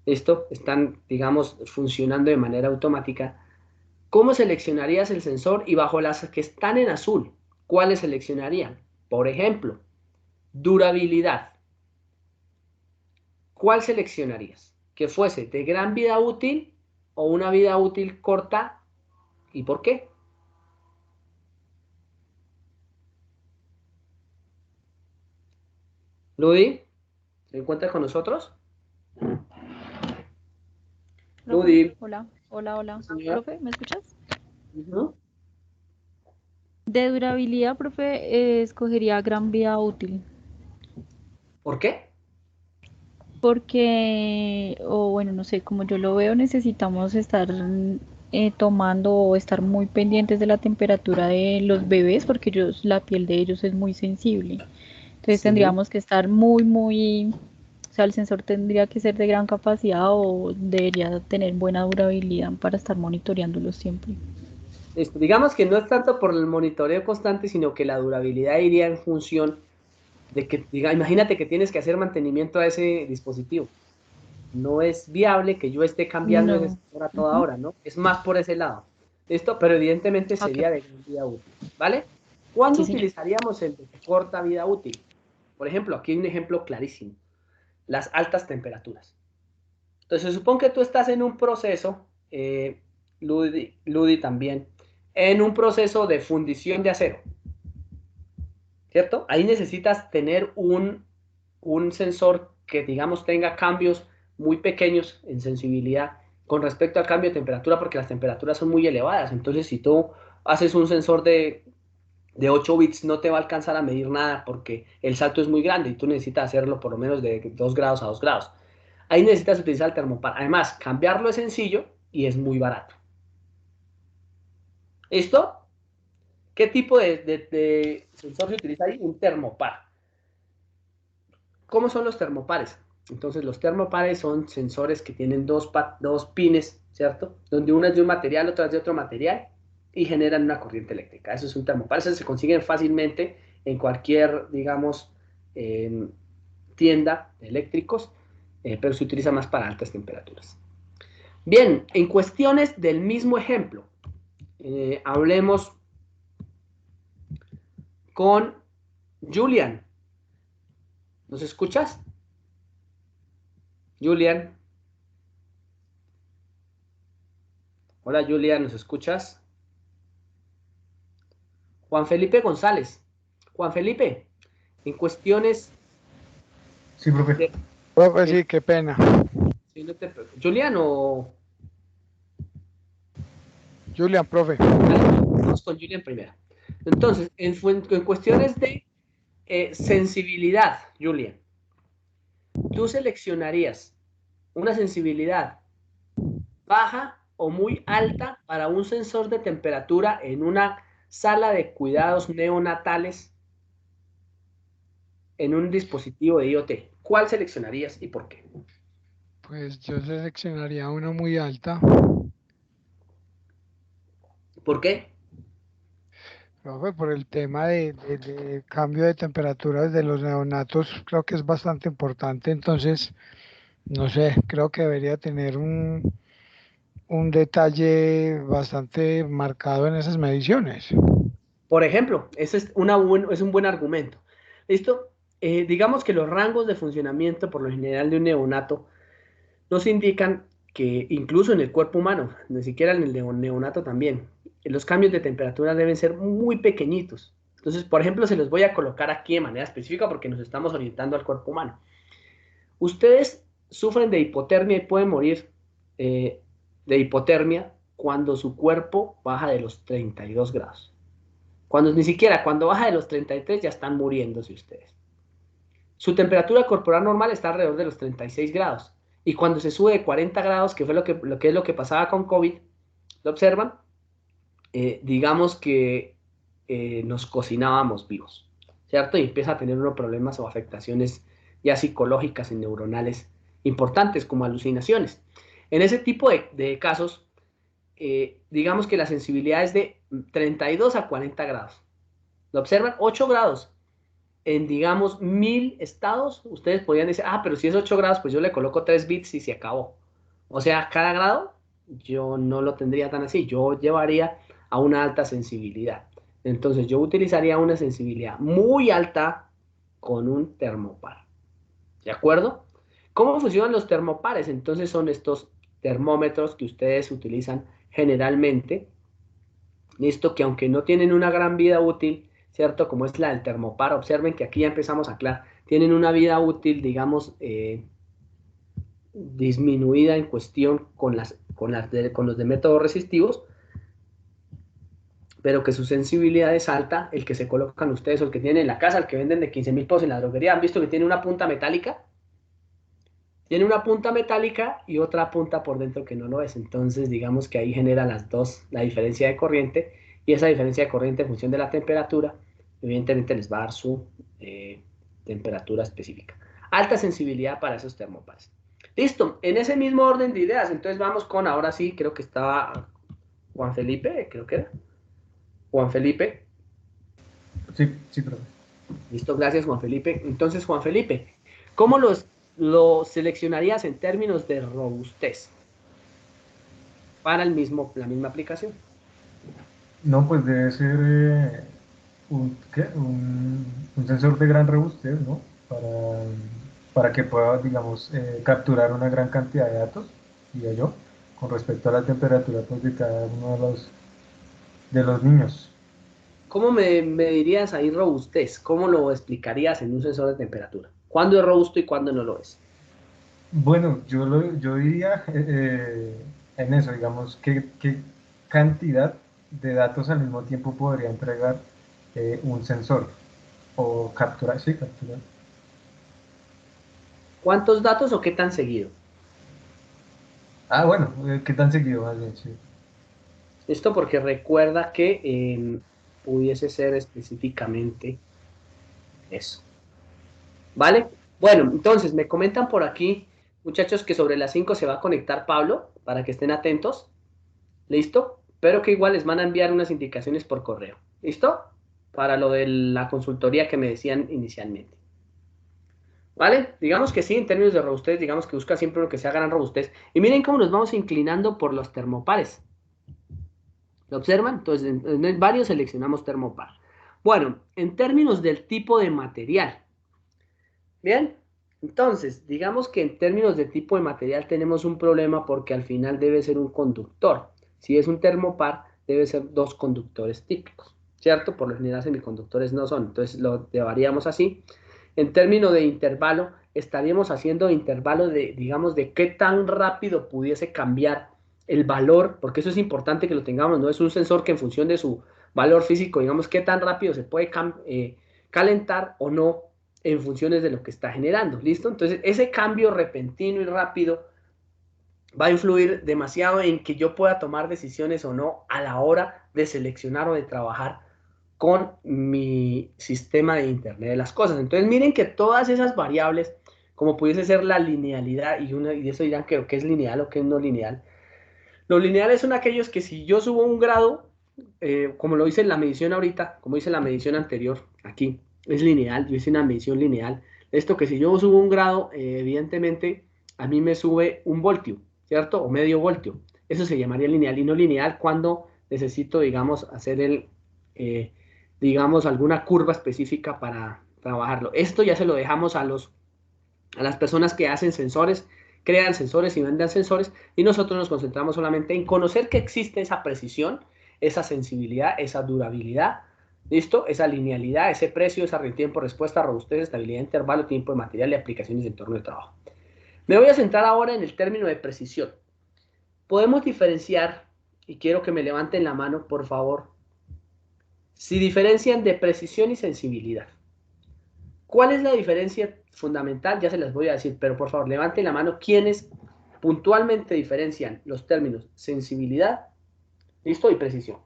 ¿listo? Están, digamos, funcionando de manera automática. ¿Cómo seleccionarías el sensor? Y bajo las que están en azul, ¿cuáles seleccionarían? Por ejemplo, durabilidad. ¿Cuál seleccionarías? ¿Que fuese de gran vida útil o una vida útil corta? ¿Y por qué? Ludi, ¿te encuentras con nosotros? Profe, Ludi. hola, hola, hola. Señora. Profe, ¿me escuchas? Uh-huh. De durabilidad, profe, escogería gran vida útil. ¿Por qué? Porque, o bueno, no sé, como yo lo veo, necesitamos estar tomando o estar muy pendientes de la temperatura de los bebés, porque ellos, la piel de ellos es muy sensible. Entonces Sí. tendríamos que estar muy, o sea, el sensor tendría que ser de gran capacidad o debería tener buena durabilidad para estar monitoreándolos siempre. Digamos que no es tanto por el monitoreo constante, sino que la durabilidad iría en función de que, imagínate que tienes que hacer mantenimiento a ese dispositivo. No es viable que yo esté cambiando ese No. sensor a toda hora, ¿no? Es más por ese lado. ¿Listo? Pero evidentemente Ok. sería de gran vida útil, ¿vale? ¿Cuándo Sí, señor. utilizaríamos el de corta vida útil? Por ejemplo, aquí hay un ejemplo clarísimo. Las altas temperaturas. Entonces, supón que tú estás en un proceso, Ludi también, en un proceso de fundición de acero, ¿cierto? Ahí necesitas tener un sensor que, digamos, tenga cambios muy pequeños en sensibilidad con respecto al cambio de temperatura, porque las temperaturas son muy elevadas. Entonces, si tú haces un sensor de 8 bits, no te va a alcanzar a medir nada porque el salto es muy grande y tú necesitas hacerlo por lo menos de 2 grados a 2 grados. Ahí necesitas utilizar el termopar. Además, cambiarlo es sencillo y es muy barato. ¿Listo? ¿Qué tipo de sensor se utiliza ahí? Un termopar. ¿Cómo son los termopares? Entonces, los termopares son sensores que tienen dos pines, ¿cierto? Donde una es de un material, otra es de otro material y generan una corriente eléctrica. Eso es un termopar. Eso se consiguen fácilmente en cualquier, digamos, tienda de eléctricos, pero se utiliza más para altas temperaturas. Bien, en cuestiones del mismo ejemplo, hablemos con Julian. ¿Nos escuchas? Julian. Hola Julian, ¿nos escuchas? Juan Felipe González. Juan Felipe, en cuestiones Sí, profe. de... Profe, sí, qué pena. Si no Julian o... Julian, profe. Vamos con Julian primero. Entonces, en cuestiones de sensibilidad, Julian, tú seleccionarías una sensibilidad baja o muy alta para un sensor de temperatura en una sala de cuidados neonatales en un dispositivo de IoT? ¿Cuál seleccionarías y por qué? Pues yo seleccionaría una muy alta, ¿Por qué? profe, por el tema de cambio de temperatura de los neonatos, creo que es bastante importante. Entonces, no sé, creo que debería tener un detalle bastante marcado en esas mediciones. Por ejemplo, ese es un buen argumento. ¿Listo? Digamos que los rangos de funcionamiento por lo general de un neonato nos indican que incluso en el cuerpo humano, ni siquiera en el neonato también, los cambios de temperatura deben ser muy pequeñitos. Entonces, por ejemplo, se los voy a colocar aquí de manera específica porque nos estamos orientando al cuerpo humano. Ustedes sufren de hipotermia y pueden morir de hipotermia cuando su cuerpo baja de los 32 grados. Cuando baja de los 33 ya están muriéndose ustedes. Su temperatura corporal normal está alrededor de los 36 grados. Y cuando se sube de 40 grados, que fue lo que pasaba con COVID, ¿lo observan? Digamos que nos cocinábamos vivos, ¿cierto? Y empieza a tener unos problemas o afectaciones ya psicológicas y neuronales importantes, como alucinaciones. En ese tipo de casos, digamos que la sensibilidad es de 32 a 40 grados. ¿Lo observan? 8 grados. En, digamos, 1000 estados, ustedes podrían decir, pero si es 8 grados, pues yo le coloco 3 bits y se acabó. O sea, cada grado yo no lo tendría tan así. Yo llevaría a una alta sensibilidad. Entonces, yo utilizaría una sensibilidad muy alta con un termopar. ¿De acuerdo? ¿Cómo funcionan los termopares? Entonces, son estos termómetros que ustedes utilizan generalmente. Listo, que aunque no tienen una gran vida útil, ¿cierto? Como es la del termopar, observen que aquí ya empezamos a aclarar, tienen una vida útil, digamos, disminuida en cuestión con los de métodos resistivos, pero que su sensibilidad es alta, el que se colocan ustedes o el que tienen en la casa, el que venden de 15.000 pesos en la droguería, ¿han visto que tiene una punta metálica? Tiene una punta metálica y otra punta por dentro que no lo es. Entonces, digamos que ahí genera las dos, la diferencia de corriente, y esa diferencia de corriente en función de la temperatura, evidentemente les va a dar su temperatura específica. Alta sensibilidad para esos termopares. Listo, en ese mismo orden de ideas, entonces vamos con, ahora sí, creo que estaba Juan Felipe, creo que era. Juan Felipe. Sí, sí, profe. Listo, gracias Juan Felipe. Entonces, Juan Felipe, ¿cómo lo seleccionarías en términos de robustez para la misma aplicación? No, pues debe ser un sensor de gran robustez, ¿no? Para que pueda, digamos, capturar una gran cantidad de datos, diría yo, con respecto a la temperatura pues, de cada uno de los niños. ¿Cómo me dirías ahí robustez? ¿Cómo lo explicarías en un sensor de temperatura? ¿Cuándo es robusto y cuándo no lo es? Bueno, yo diría en eso, digamos, qué cantidad de datos al mismo tiempo podría entregar un sensor o capturar, sí, capturar. ¿Cuántos datos o qué tan seguido? Bueno, ¿qué tan seguido más bien? Sí. Esto porque recuerda que pudiese ser específicamente eso. ¿Vale? Bueno, entonces me comentan por aquí, muchachos, que sobre las 5 se va a conectar Pablo, para que estén atentos. ¿Listo? Pero que igual les van a enviar unas indicaciones por correo. ¿Listo? Para lo de la consultoría que me decían inicialmente. ¿Vale? Digamos que sí, en términos de robustez, digamos que busca siempre lo que sea gran robustez. Y miren cómo nos vamos inclinando por los termopares. ¿Lo observan? Entonces, en varios seleccionamos termopar. Bueno, en términos del tipo de material. Bien, entonces, digamos que en términos de tipo de material tenemos un problema porque al final debe ser un conductor. Si es un termopar, debe ser dos conductores típicos, ¿cierto? Por lo general semiconductores no son, entonces lo llevaríamos así. En términos de intervalo, estaríamos haciendo intervalo de, digamos, de qué tan rápido pudiese cambiar el valor, porque eso es importante que lo tengamos, no es un sensor que en función de su valor físico, digamos, qué tan rápido se puede calentar o no en funciones de lo que está generando, ¿listo? Entonces, ese cambio repentino y rápido va a influir demasiado en que yo pueda tomar decisiones o no a la hora de seleccionar o de trabajar con mi sistema de Internet de las cosas. Entonces miren que todas esas variables, como pudiese ser la linealidad, y eso dirán que es lineal o que es no lineal. Los lineales son aquellos que si yo subo un grado, como lo hice en la medición ahorita, como hice en la medición anterior, aquí, es lineal, yo hice una medición lineal. Esto que si yo subo un grado, evidentemente a mí me sube un voltio, ¿cierto? O medio voltio. Eso se llamaría lineal y no lineal cuando necesito, digamos, hacer digamos, alguna curva específica para trabajarlo. Esto ya se lo dejamos a las personas que hacen sensores, crean sensores y venden sensores, y nosotros nos concentramos solamente en conocer que existe esa precisión, esa sensibilidad, esa durabilidad, ¿listo? Esa linealidad, ese precio, esa tiempo, respuesta, robustez, estabilidad, intervalo, tiempo de material y aplicaciones de entorno de trabajo. Me voy a centrar ahora en el término de precisión. Podemos diferenciar, y quiero que me levanten la mano, por favor, si diferencian de precisión y sensibilidad. ¿Cuál es la diferencia fundamental? Ya se las voy a decir, pero por favor, levanten la mano quienes puntualmente diferencian los términos sensibilidad, listo, y precisión.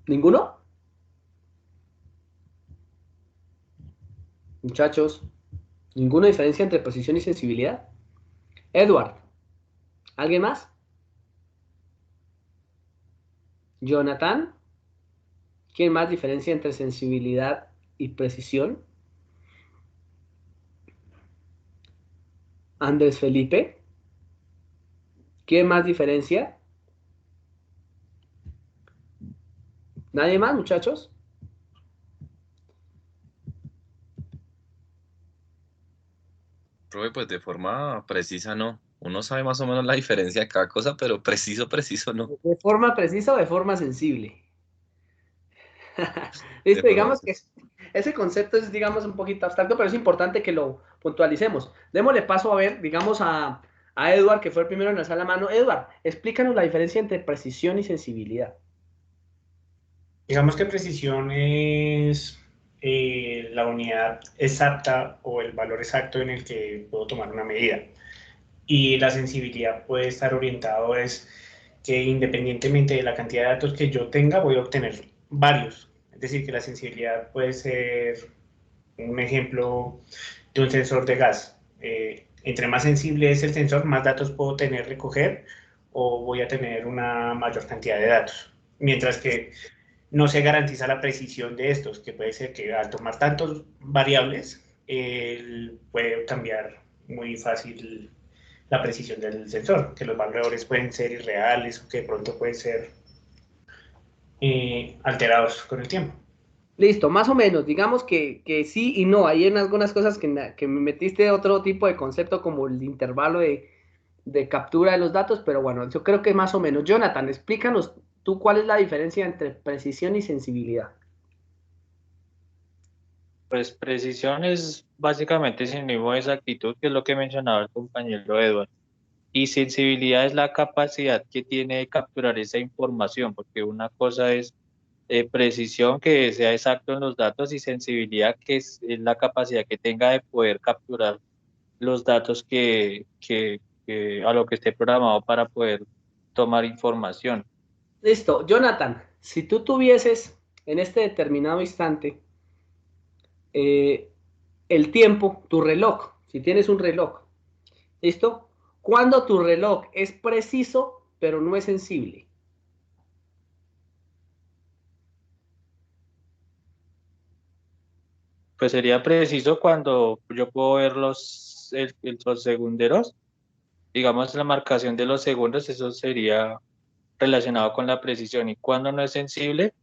¿Ninguno? Muchachos, ¿ninguna diferencia entre precisión y sensibilidad? Edward, ¿alguien más? Jonathan, ¿quién más diferencia entre sensibilidad y precisión? Andrés Felipe, ¿quién más diferencia? ¿Nadie más, muchachos? Profe, pues de forma precisa no. Uno sabe más o menos la diferencia de cada cosa, pero preciso, preciso no. ¿De forma precisa o de forma sensible? De Listo, forma digamos que ese concepto es, digamos, un poquito abstracto, pero es importante que lo puntualicemos. Démosle paso a ver, digamos, a Edward, que fue el primero en alzar la mano. Edward, explícanos la diferencia entre precisión y sensibilidad. Digamos que precisión es la unidad exacta o el valor exacto en el que puedo tomar una medida. Y la sensibilidad puede estar orientado es que independientemente de la cantidad de datos que yo tenga, voy a obtener varios. Es decir, que la sensibilidad puede ser un ejemplo de un sensor de gas. Entre más sensible es el sensor, más datos puedo tener, recoger, o voy a tener una mayor cantidad de datos. Mientras que no se garantiza la precisión de estos, que puede ser que al tomar tantos variables, puede cambiar muy fácil la precisión del sensor, que los valores pueden ser irreales o que de pronto pueden ser alterados con el tiempo. Listo, más o menos, digamos que sí y no. Hay en algunas cosas que me metiste otro tipo de concepto como el intervalo de captura de los datos, pero bueno, yo creo que más o menos. Jonathan, explícanos tú cuál es la diferencia entre precisión y sensibilidad. Pues precisión es básicamente sinónimo de exactitud, que es lo que mencionaba el compañero Edward. Y sensibilidad es la capacidad que tiene de capturar esa información, porque una cosa es precisión, que sea exacto en los datos, y sensibilidad, que es la capacidad que tenga de poder capturar los datos a lo que esté programado para poder tomar información. Listo, Jonathan, si tú tuvieses en este determinado instante el tiempo, tu reloj, si tienes un reloj, ¿listo? Cuando tu reloj es preciso, pero no es sensible. Pues sería preciso cuando yo puedo ver los segunderos, digamos la marcación de los segundos, eso sería relacionado con la precisión. Y cuando no es sensible,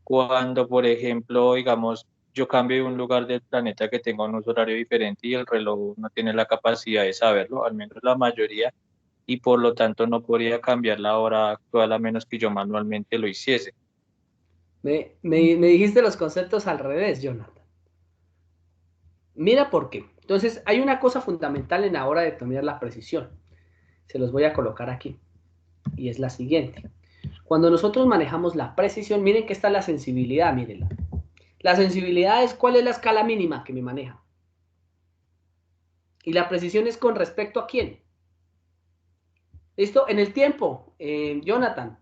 cuando, por ejemplo, digamos, yo cambio de un lugar del planeta que tenga un uso horario diferente y el reloj no tiene la capacidad de saberlo, al menos la mayoría, y por lo tanto no podría cambiar la hora actual a menos que yo manualmente lo hiciese. Me dijiste los conceptos al revés, Jonathan. Mira por qué. Entonces, hay una cosa fundamental en la hora de tomar la precisión. Se los voy a colocar aquí. Y es la siguiente. Cuando nosotros manejamos la precisión, miren que está la sensibilidad, mírenla. La sensibilidad es cuál es la escala mínima que me maneja. ¿Y la precisión es con respecto a quién? ¿Listo? En el tiempo, Jonathan,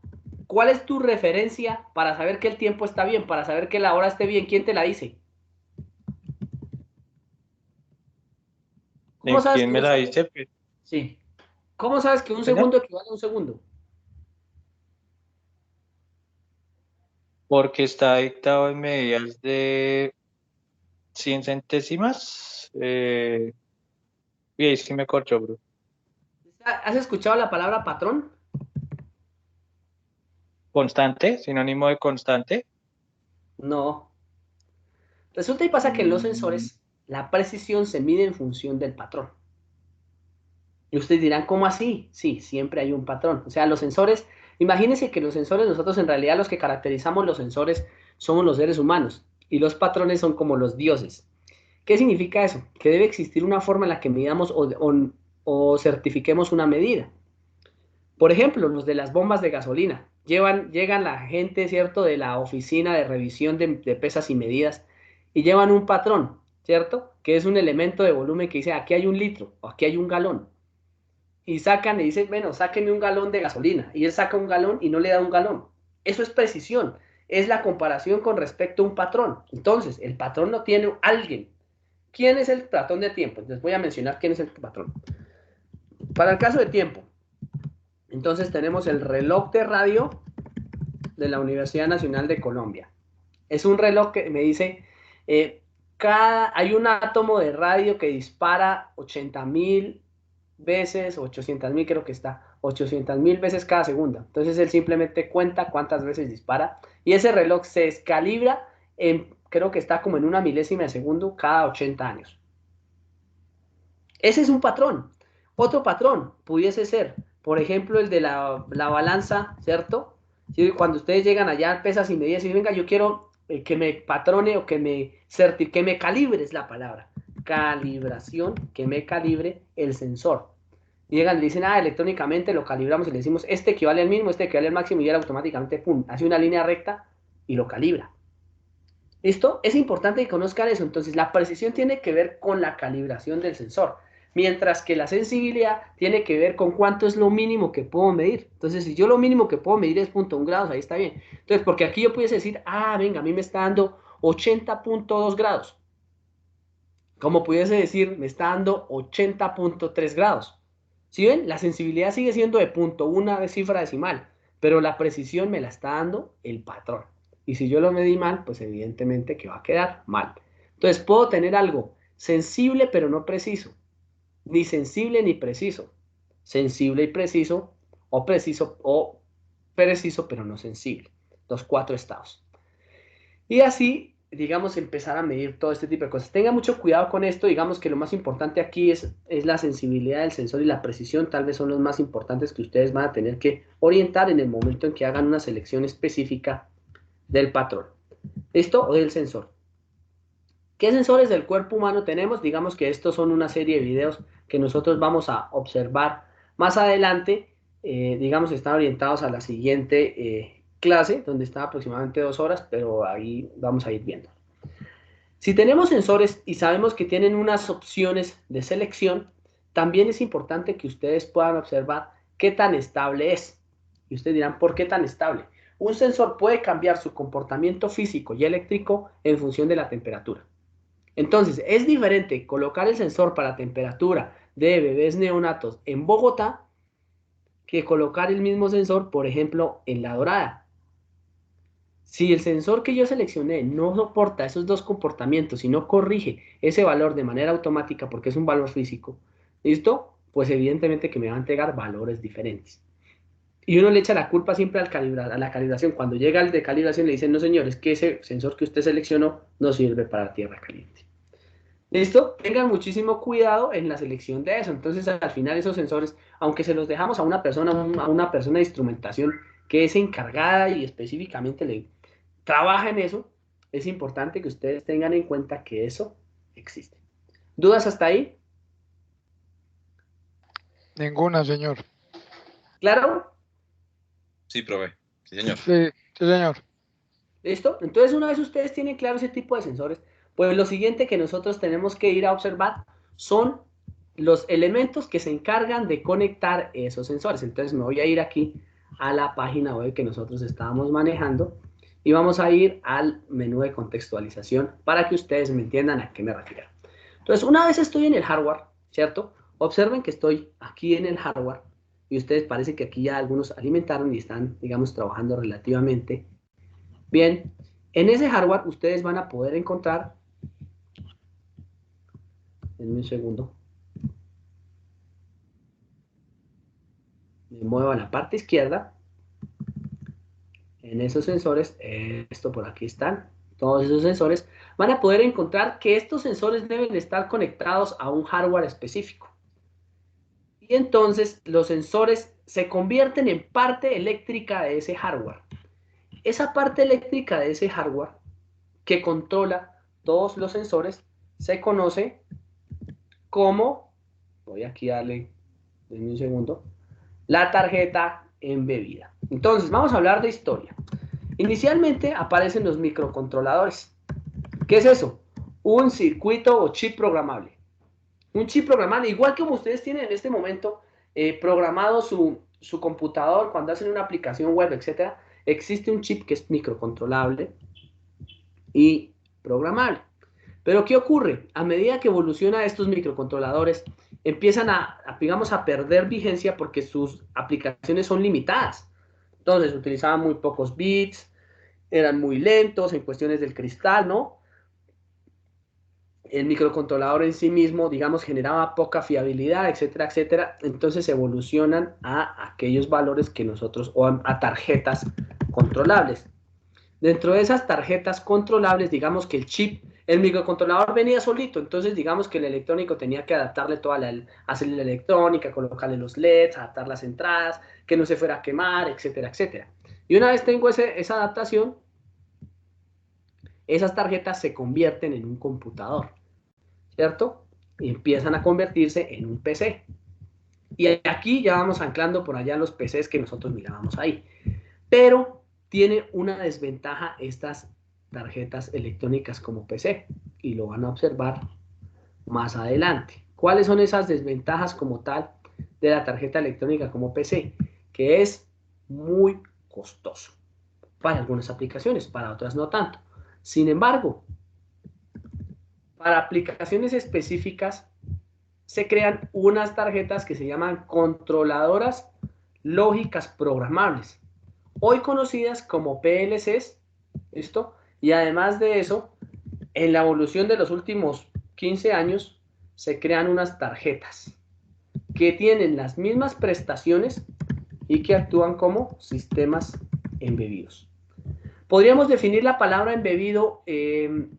¿cuál es tu referencia para saber que el tiempo está bien, para saber que la hora esté bien? ¿Quién te la dice? ¿Cómo sabes ¿Quién que me un la segundo? dice? Pues, Sí. ¿Cómo sabes que un señor, segundo equivale a un segundo? porque está dictado en medidas de 100 centésimas. Y ahí sí me corcho, bro. ¿Has escuchado la palabra patrón? Constante, sinónimo de constante. No. Resulta y pasa que en los Mm, sensores la precisión se mide en función del patrón. Y ustedes dirán, ¿cómo así? Sí, siempre hay un patrón. O sea, los sensores, imagínense que los sensores, nosotros en realidad los que caracterizamos los sensores somos los seres humanos y los patrones son como los dioses. ¿Qué significa eso? Que debe existir una forma en la que midamos o certifiquemos una medida. Por ejemplo, los de las bombas de gasolina. Llegan la gente, ¿cierto?, de la oficina de revisión de pesas y medidas y llevan un patrón, ¿cierto? Que es un elemento de volumen que dice, aquí hay un litro o aquí hay un galón. Y sacan y dicen, bueno, sáquenme un galón de gasolina. Y él saca un galón y no le da un galón. Eso es precisión. Es la comparación con respecto a un patrón. Entonces, el patrón no tiene alguien. ¿Quién es el patrón de tiempo? Entonces voy a mencionar quién es el patrón. Para el caso de tiempo, entonces tenemos el reloj de radio de la Universidad Nacional de Colombia. Es un reloj que me dice, hay un átomo de radio que dispara 80.000 veces, 800.000 creo que está, 800.000 veces cada segundo. Entonces él simplemente cuenta cuántas veces dispara y ese reloj se descalibra, creo que está como en una milésima de segundo cada 80 años. Ese es un patrón. Otro patrón pudiese ser, por ejemplo, el de la balanza, ¿cierto? ¿Sí? Cuando ustedes llegan allá, pesas y medidas y dicen, venga, yo quiero que me patrone o que me calibre, es la palabra. Calibración, que me calibre el sensor. Y llegan y dicen, electrónicamente lo calibramos y le decimos, este equivale al mínimo, este equivale al máximo, y él automáticamente, pum, hace una línea recta y lo calibra. ¿Listo? Es importante que conozcan eso. Entonces, la precisión tiene que ver con la calibración del sensor, mientras que la sensibilidad tiene que ver con cuánto es lo mínimo que puedo medir. Entonces, si yo lo mínimo que puedo medir es 0.1 grados, ahí está bien. Entonces, porque aquí yo pudiese decir, venga, a mí me está dando 80.2 grados. Como pudiese decir, me está dando 80.3 grados. ¿Sí ven? La sensibilidad sigue siendo de 0.1 cifra decimal, pero la precisión me la está dando el patrón. Y si yo lo medí mal, pues evidentemente que va a quedar mal. Entonces puedo tener algo sensible pero no preciso, ni sensible ni preciso, sensible y preciso o preciso pero no sensible. Los 4 estados. Y así, digamos, empezar a medir todo este tipo de cosas. Tenga mucho cuidado con esto, digamos que lo más importante aquí es la sensibilidad del sensor y la precisión, tal vez son los más importantes que ustedes van a tener que orientar en el momento en que hagan una selección específica del patrón. ¿Listo? O del sensor. ¿Qué sensores del cuerpo humano tenemos? Digamos que estos son una serie de videos que nosotros vamos a observar más adelante. Digamos, están orientados a la siguiente clase, donde está aproximadamente 2 horas, pero ahí vamos a ir viendo. Si tenemos sensores y sabemos que tienen unas opciones de selección, también es importante que ustedes puedan observar qué tan estable es. Y ustedes dirán, ¿por qué tan estable? Un sensor puede cambiar su comportamiento físico y eléctrico en función de la temperatura. Entonces, es diferente colocar el sensor para temperatura de bebés neonatos en Bogotá que colocar el mismo sensor, por ejemplo, en La Dorada. Si el sensor que yo seleccioné no soporta esos dos comportamientos y no corrige ese valor de manera automática porque es un valor físico, ¿listo? Pues evidentemente que me va a entregar valores diferentes. Y uno le echa la culpa siempre a la calibración. Cuando llega el de calibración le dicen, no señores, que ese sensor que usted seleccionó no sirve para tierra caliente. ¿Listo? Tengan muchísimo cuidado en la selección de eso. Entonces, al final esos sensores, aunque se los dejamos a una persona de instrumentación que es encargada y específicamente le trabaja en eso, es importante que ustedes tengan en cuenta que eso existe. ¿Dudas hasta ahí? Ninguna, señor. ¿Claro? Sí, profe. Sí, señor. Sí, sí, señor. ¿Listo? Entonces, una vez ustedes tienen claro ese tipo de sensores, pues lo siguiente que nosotros tenemos que ir a observar son los elementos que se encargan de conectar esos sensores. Entonces me voy a ir aquí a la página web que nosotros estábamos manejando y vamos a ir al menú de contextualización para que ustedes me entiendan a qué me refiero. Entonces, una vez estoy en el hardware, ¿cierto? Observen que estoy aquí en el hardware y ustedes parece que aquí ya algunos alimentaron y están, digamos, trabajando relativamente bien. En ese hardware ustedes van a poder encontrar, denme un segundo, me muevo a la parte izquierda, en esos sensores, esto por aquí están, todos esos sensores, van a poder encontrar que estos sensores deben estar conectados a un hardware específico. Y entonces los sensores se convierten en parte eléctrica de ese hardware. Esa parte eléctrica de ese hardware que controla todos los sensores se conoce como, voy aquí a darle, denme un segundo, la tarjeta embebida. Entonces, vamos a hablar de historia. Inicialmente aparecen los microcontroladores. ¿Qué es eso? Un circuito o chip programable. Un chip programable, igual como ustedes tienen en este momento programado su computador cuando hacen una aplicación web, etcétera, existe un chip que es microcontrolable y programable. Pero ¿qué ocurre? A medida que evoluciona estos microcontroladores, empiezan digamos, a perder vigencia porque sus aplicaciones son limitadas. Entonces, utilizaban muy pocos bits, eran muy lentos en cuestiones del cristal, ¿no? El microcontrolador en sí mismo, digamos, generaba poca fiabilidad, etcétera, etcétera. Entonces evolucionan a aquellos valores que nosotros, o a tarjetas controlables. Dentro de esas tarjetas controlables, digamos que el chip, el microcontrolador venía solito, entonces digamos que el electrónico tenía que adaptarle hacerle la electrónica, colocarle los LEDs, adaptar las entradas, que no se fuera a quemar, etcétera, etcétera. Y una vez tengo esa adaptación, esas tarjetas se convierten en un computador, ¿cierto? Y empiezan a convertirse en un PC. Y aquí ya vamos anclando por allá los PCs que nosotros mirábamos ahí. Pero tiene una desventaja estas tarjetas electrónicas como PC, y lo van a observar más adelante. ¿Cuáles son esas desventajas como tal de la tarjeta electrónica como PC? Que es muy costoso para algunas aplicaciones, para otras no tanto. Sin embargo, para aplicaciones específicas se crean unas tarjetas que se llaman controladoras lógicas programables, hoy conocidas como PLCs, ¿listo? Y además de eso, en la evolución de los últimos 15 años, se crean unas tarjetas que tienen las mismas prestaciones y que actúan como sistemas embebidos. Podríamos definir la palabra embebido en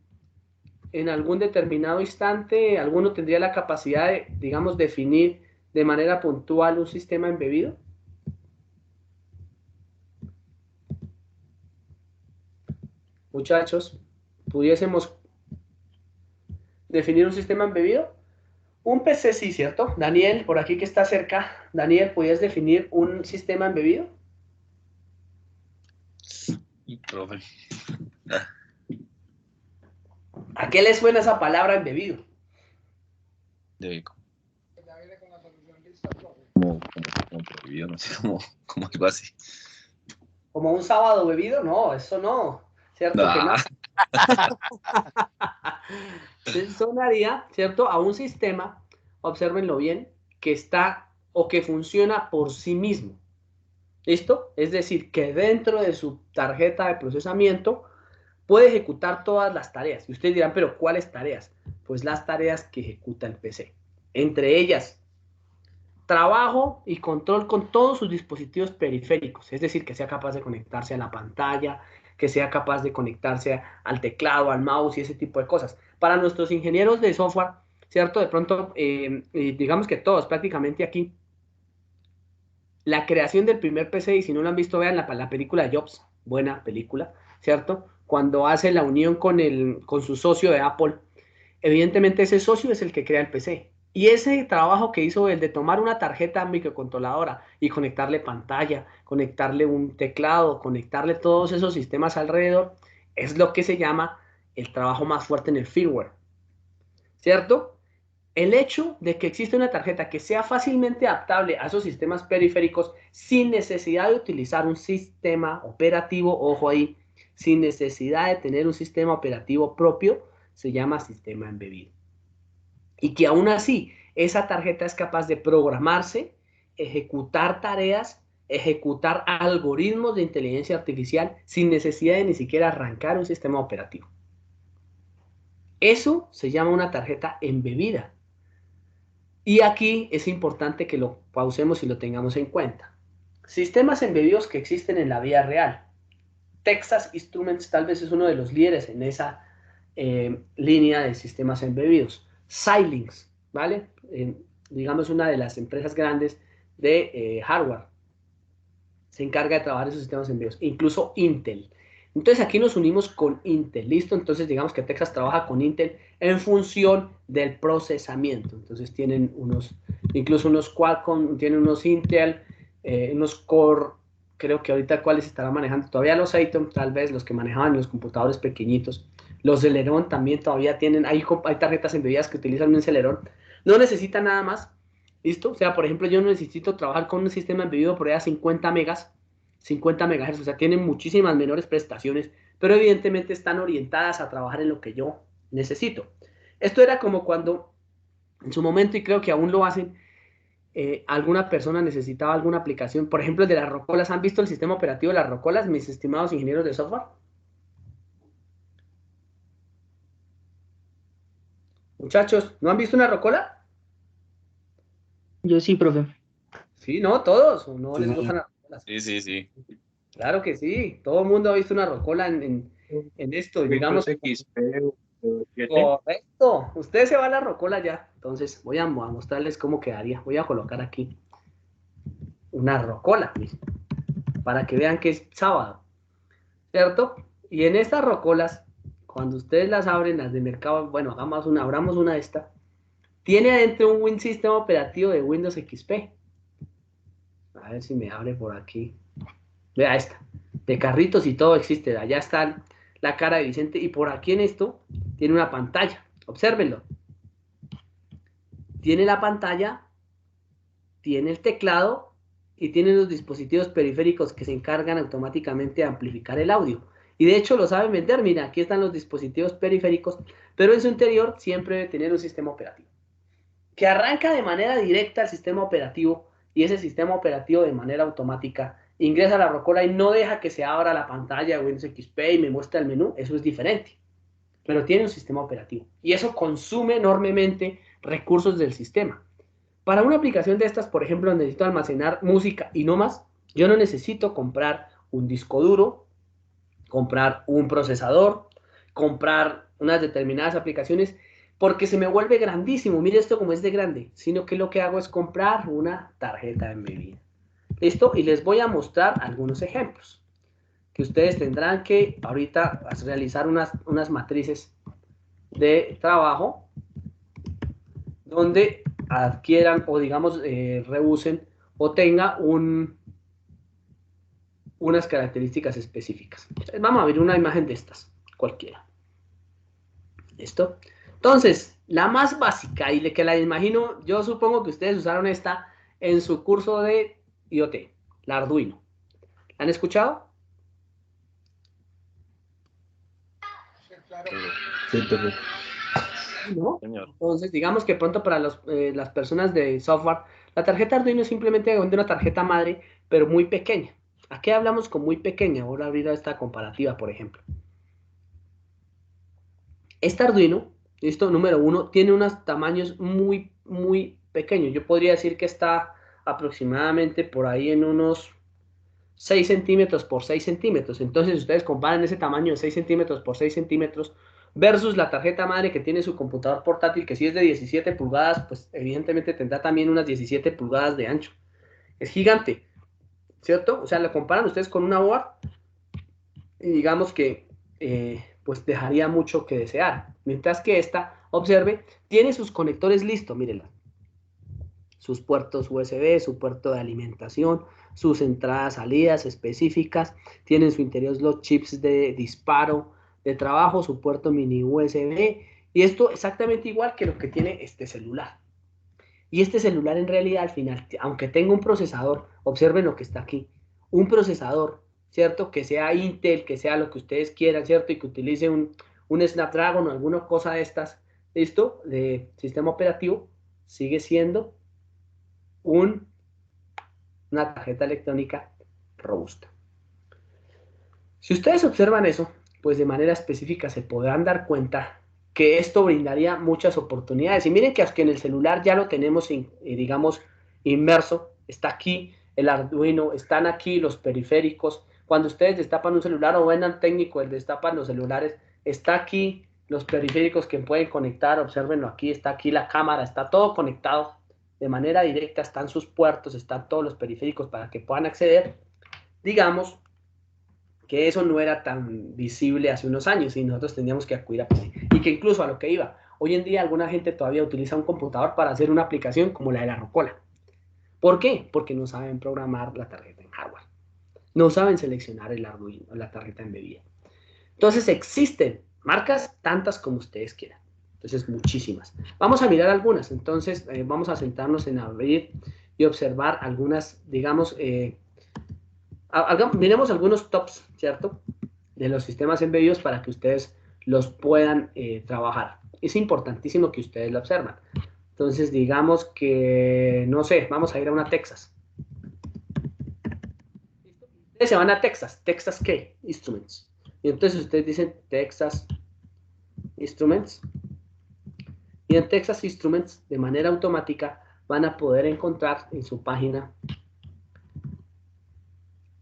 algún determinado instante. ¿Alguno tendría la capacidad de, digamos, definir de manera puntual un sistema embebido? Muchachos, ¿pudiésemos definir un sistema embebido? Un PC sí, ¿cierto? Daniel, por aquí que está cerca. Daniel, ¿podrías definir un sistema embebido? Y profe. ¿A qué le suena esa palabra embebido? Como prohibido, no sé, como algo así. ¿Como un sábado bebido? No, eso no. ¿Cierto que no? Sonaría, ¿cierto? A un sistema, obsérvenlo bien, que está o que funciona por sí mismo. ¿Listo? Es decir, que dentro de su tarjeta de procesamiento puede ejecutar todas las tareas. Y ustedes dirán, ¿pero cuáles tareas? Pues las tareas que ejecuta el PC. Entre ellas, trabajo y control con todos sus dispositivos periféricos. Es decir, que sea capaz de conectarse a la pantalla, que sea capaz de conectarse al teclado, al mouse y ese tipo de cosas. Para nuestros ingenieros de software, ¿cierto? De pronto, digamos que todos prácticamente aquí, la creación del primer PC, y si no lo han visto, vean la película de Jobs, buena película, ¿cierto? Cuando hace la unión con su socio de Apple, evidentemente ese socio es el que crea el PC. Y ese trabajo que hizo el de tomar una tarjeta microcontroladora y conectarle pantalla, conectarle un teclado, conectarle todos esos sistemas alrededor, es lo que se llama el trabajo más fuerte en el firmware, ¿cierto? el hecho de que existe una tarjeta que sea fácilmente adaptable a esos sistemas periféricos sin necesidad de utilizar un sistema operativo, ojo ahí, sin necesidad de tener un sistema operativo propio, se llama sistema embebido. Y que aún así, esa tarjeta es capaz de programarse, ejecutar tareas, ejecutar algoritmos de inteligencia artificial sin necesidad de ni siquiera arrancar un sistema operativo. Eso se llama una tarjeta embebida. Y aquí es importante que lo pausemos y lo tengamos en cuenta. Sistemas embebidos que existen en la vida real. Texas Instruments tal vez es uno de los líderes en esa línea de sistemas embebidos. Xilinx, ¿vale? Digamos una de las empresas grandes de hardware. Se encarga de trabajar esos sistemas embebidos. Incluso Intel. Entonces aquí nos unimos con Intel, ¿listo? Entonces digamos que Texas trabaja con Intel en función del procesamiento. Entonces tienen incluso unos Qualcomm, tienen unos Intel, unos Core, creo que ahorita cuáles estarán manejando. Todavía los Atom, tal vez los que manejaban los computadores pequeñitos. Los Celeron también todavía tienen, hay tarjetas embebidas que utilizan un Celeron. No necesitan nada más, ¿listo? O sea, por ejemplo, yo no necesito trabajar con un sistema embebido por ahí a 50 megas. 50 MHz, o sea, tienen muchísimas menores prestaciones, pero evidentemente están orientadas a trabajar en lo que yo necesito. Esto era como cuando, en su momento, y creo que aún lo hacen, alguna persona necesitaba alguna aplicación, por ejemplo, el de las rocolas. ¿Han visto el sistema operativo de las rocolas, mis estimados ingenieros de software? Muchachos, ¿no han visto una rocola? Yo sí, profe. Sí, ¿no? ¿Todos? ¿O no les gustan las rocolas? Sí. Claro que sí, todo el mundo ha visto una rocola en esto, digamos. Correcto, usted se va a la rocola ya. Entonces voy a mostrarles cómo quedaría. Voy a colocar aquí una rocola, para que vean que es sábado, ¿cierto? Y en estas rocolas, cuando ustedes las abren, las de mercado, bueno, abramos una de estas, tiene adentro un sistema operativo de Windows XP. A ver si me abre por aquí. Vea esta, de carritos y todo existe. Allá está la cara de Vicente y por aquí en esto tiene una pantalla. Obsérvenlo. Tiene la pantalla, tiene el teclado y tiene los dispositivos periféricos que se encargan automáticamente de amplificar el audio. Y de hecho lo saben vender. Mira, aquí están los dispositivos periféricos, pero en su interior siempre debe tener un sistema operativo que arranca de manera directa al sistema operativo y ese sistema operativo de manera automática ingresa a la rocola y no deja que se abra la pantalla de Windows XP y me muestra el menú. Eso es diferente, pero tiene un sistema operativo y eso consume enormemente recursos del sistema. Para una aplicación de estas, por ejemplo, necesito almacenar música y no más. Yo no necesito comprar un disco duro, comprar un procesador, comprar unas determinadas aplicaciones, porque se me vuelve grandísimo. Mire esto como es de grande, sino que lo que hago es comprar una tarjeta embebida. ¿Listo? Y les voy a mostrar algunos ejemplos que ustedes tendrán que ahorita realizar unas matrices de trabajo donde adquieran o digamos reusen o tenga unas características específicas. Vamos a ver una imagen de estas, cualquiera. ¿Listo? Entonces, la más básica y que la imagino, yo supongo que ustedes usaron esta en su curso de IoT, la Arduino. ¿La han escuchado? Sí, profe. ¿No? Señor. Entonces, digamos que pronto para las personas de software, la tarjeta Arduino es simplemente una tarjeta madre, pero muy pequeña. ¿A qué hablamos con muy pequeña? Voy a abrir esta comparativa, por ejemplo. Esta Arduino, esto número 1, tiene unos tamaños muy, muy pequeños. Yo podría decir que está aproximadamente por ahí en unos 6 centímetros por 6 centímetros. Entonces, ustedes comparan ese tamaño de 6 centímetros por 6 centímetros versus la tarjeta madre que tiene su computador portátil, que si es de 17 pulgadas, pues evidentemente tendrá también unas 17 pulgadas de ancho. Es gigante, ¿cierto? O sea, lo comparan ustedes con una board y digamos que pues dejaría mucho que desear. Mientras que esta, observe, tiene sus conectores listos, mírenla. Sus puertos USB, su puerto de alimentación, sus entradas, salidas específicas, tienen en su interior los chips de disparo, de trabajo, su puerto mini USB Y esto exactamente igual que lo que tiene este celular. Y este celular en realidad al final, aunque tenga un procesador, observen lo que está aquí, un procesador, ¿cierto? Que sea Intel, que sea lo que ustedes quieran, ¿cierto? Y que utilice un Snapdragon o alguna cosa de estas, ¿listo? De sistema operativo, sigue siendo una tarjeta electrónica robusta. Si ustedes observan eso, pues de manera específica se podrán dar cuenta que esto brindaría muchas oportunidades. Y miren que en el celular ya lo tenemos, digamos, inmerso. Está aquí el Arduino, están aquí los periféricos. Cuando ustedes destapan un celular o ven al técnico, el destapan los celulares, está aquí los periféricos que pueden conectar. Obsérvenlo aquí, está aquí la cámara, está todo conectado de manera directa. Están sus puertos, están todos los periféricos para que puedan acceder. Digamos que eso no era tan visible hace unos años y nosotros teníamos que acudir a pedir. Y que incluso a lo que iba, hoy en día alguna gente todavía utiliza un computador para hacer una aplicación como la de la Rocola. ¿Por qué? Porque no saben programar la tarjeta en hardware. No saben seleccionar el Arduino, la tarjeta embebida. Entonces existen marcas tantas como ustedes quieran. Entonces muchísimas. Vamos a mirar algunas. Entonces vamos a sentarnos en abrir y observar algunas, digamos, miremos algunos tops, ¿cierto? De los sistemas embebidos para que ustedes los puedan trabajar. Es importantísimo que ustedes lo observen. Entonces, digamos que, no sé, vamos a ir a una Texas. Ustedes se van a Texas. ¿Texas qué? Instruments. Y entonces ustedes dicen Texas Instruments. Y en Texas Instruments, de manera automática, van a poder encontrar en su página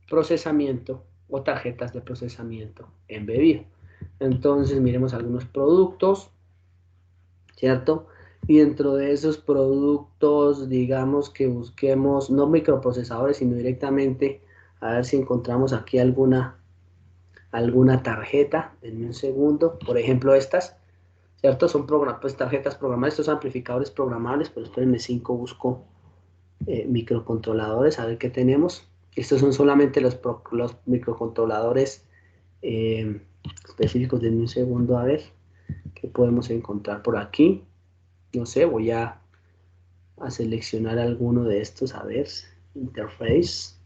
procesamiento o tarjetas de procesamiento embebido. Entonces miremos algunos productos, ¿cierto? Y dentro de esos productos, digamos que busquemos no microprocesadores, sino directamente a ver si encontramos aquí alguna tarjeta. Denme un segundo. Por ejemplo, estas, ¿cierto? Son pues, tarjetas programables, estos amplificadores programables, pero espérenme 5, busco microcontroladores, a ver qué tenemos. Estos son solamente los microcontroladores específicos. Denme un segundo a ver qué podemos encontrar por aquí. No sé, voy a seleccionar alguno de estos, a ver, interface.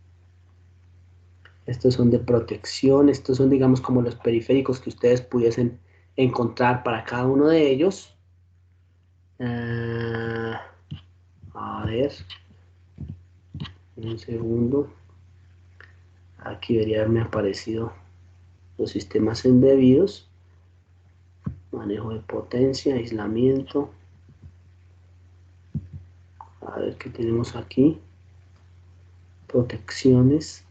Estos son de protección, estos son, digamos, como los periféricos que ustedes pudiesen encontrar para cada uno de ellos. A ver, un segundo. Aquí debería haberme aparecido los sistemas embebidos. Manejo de potencia, aislamiento. A ver qué tenemos aquí. Protecciones.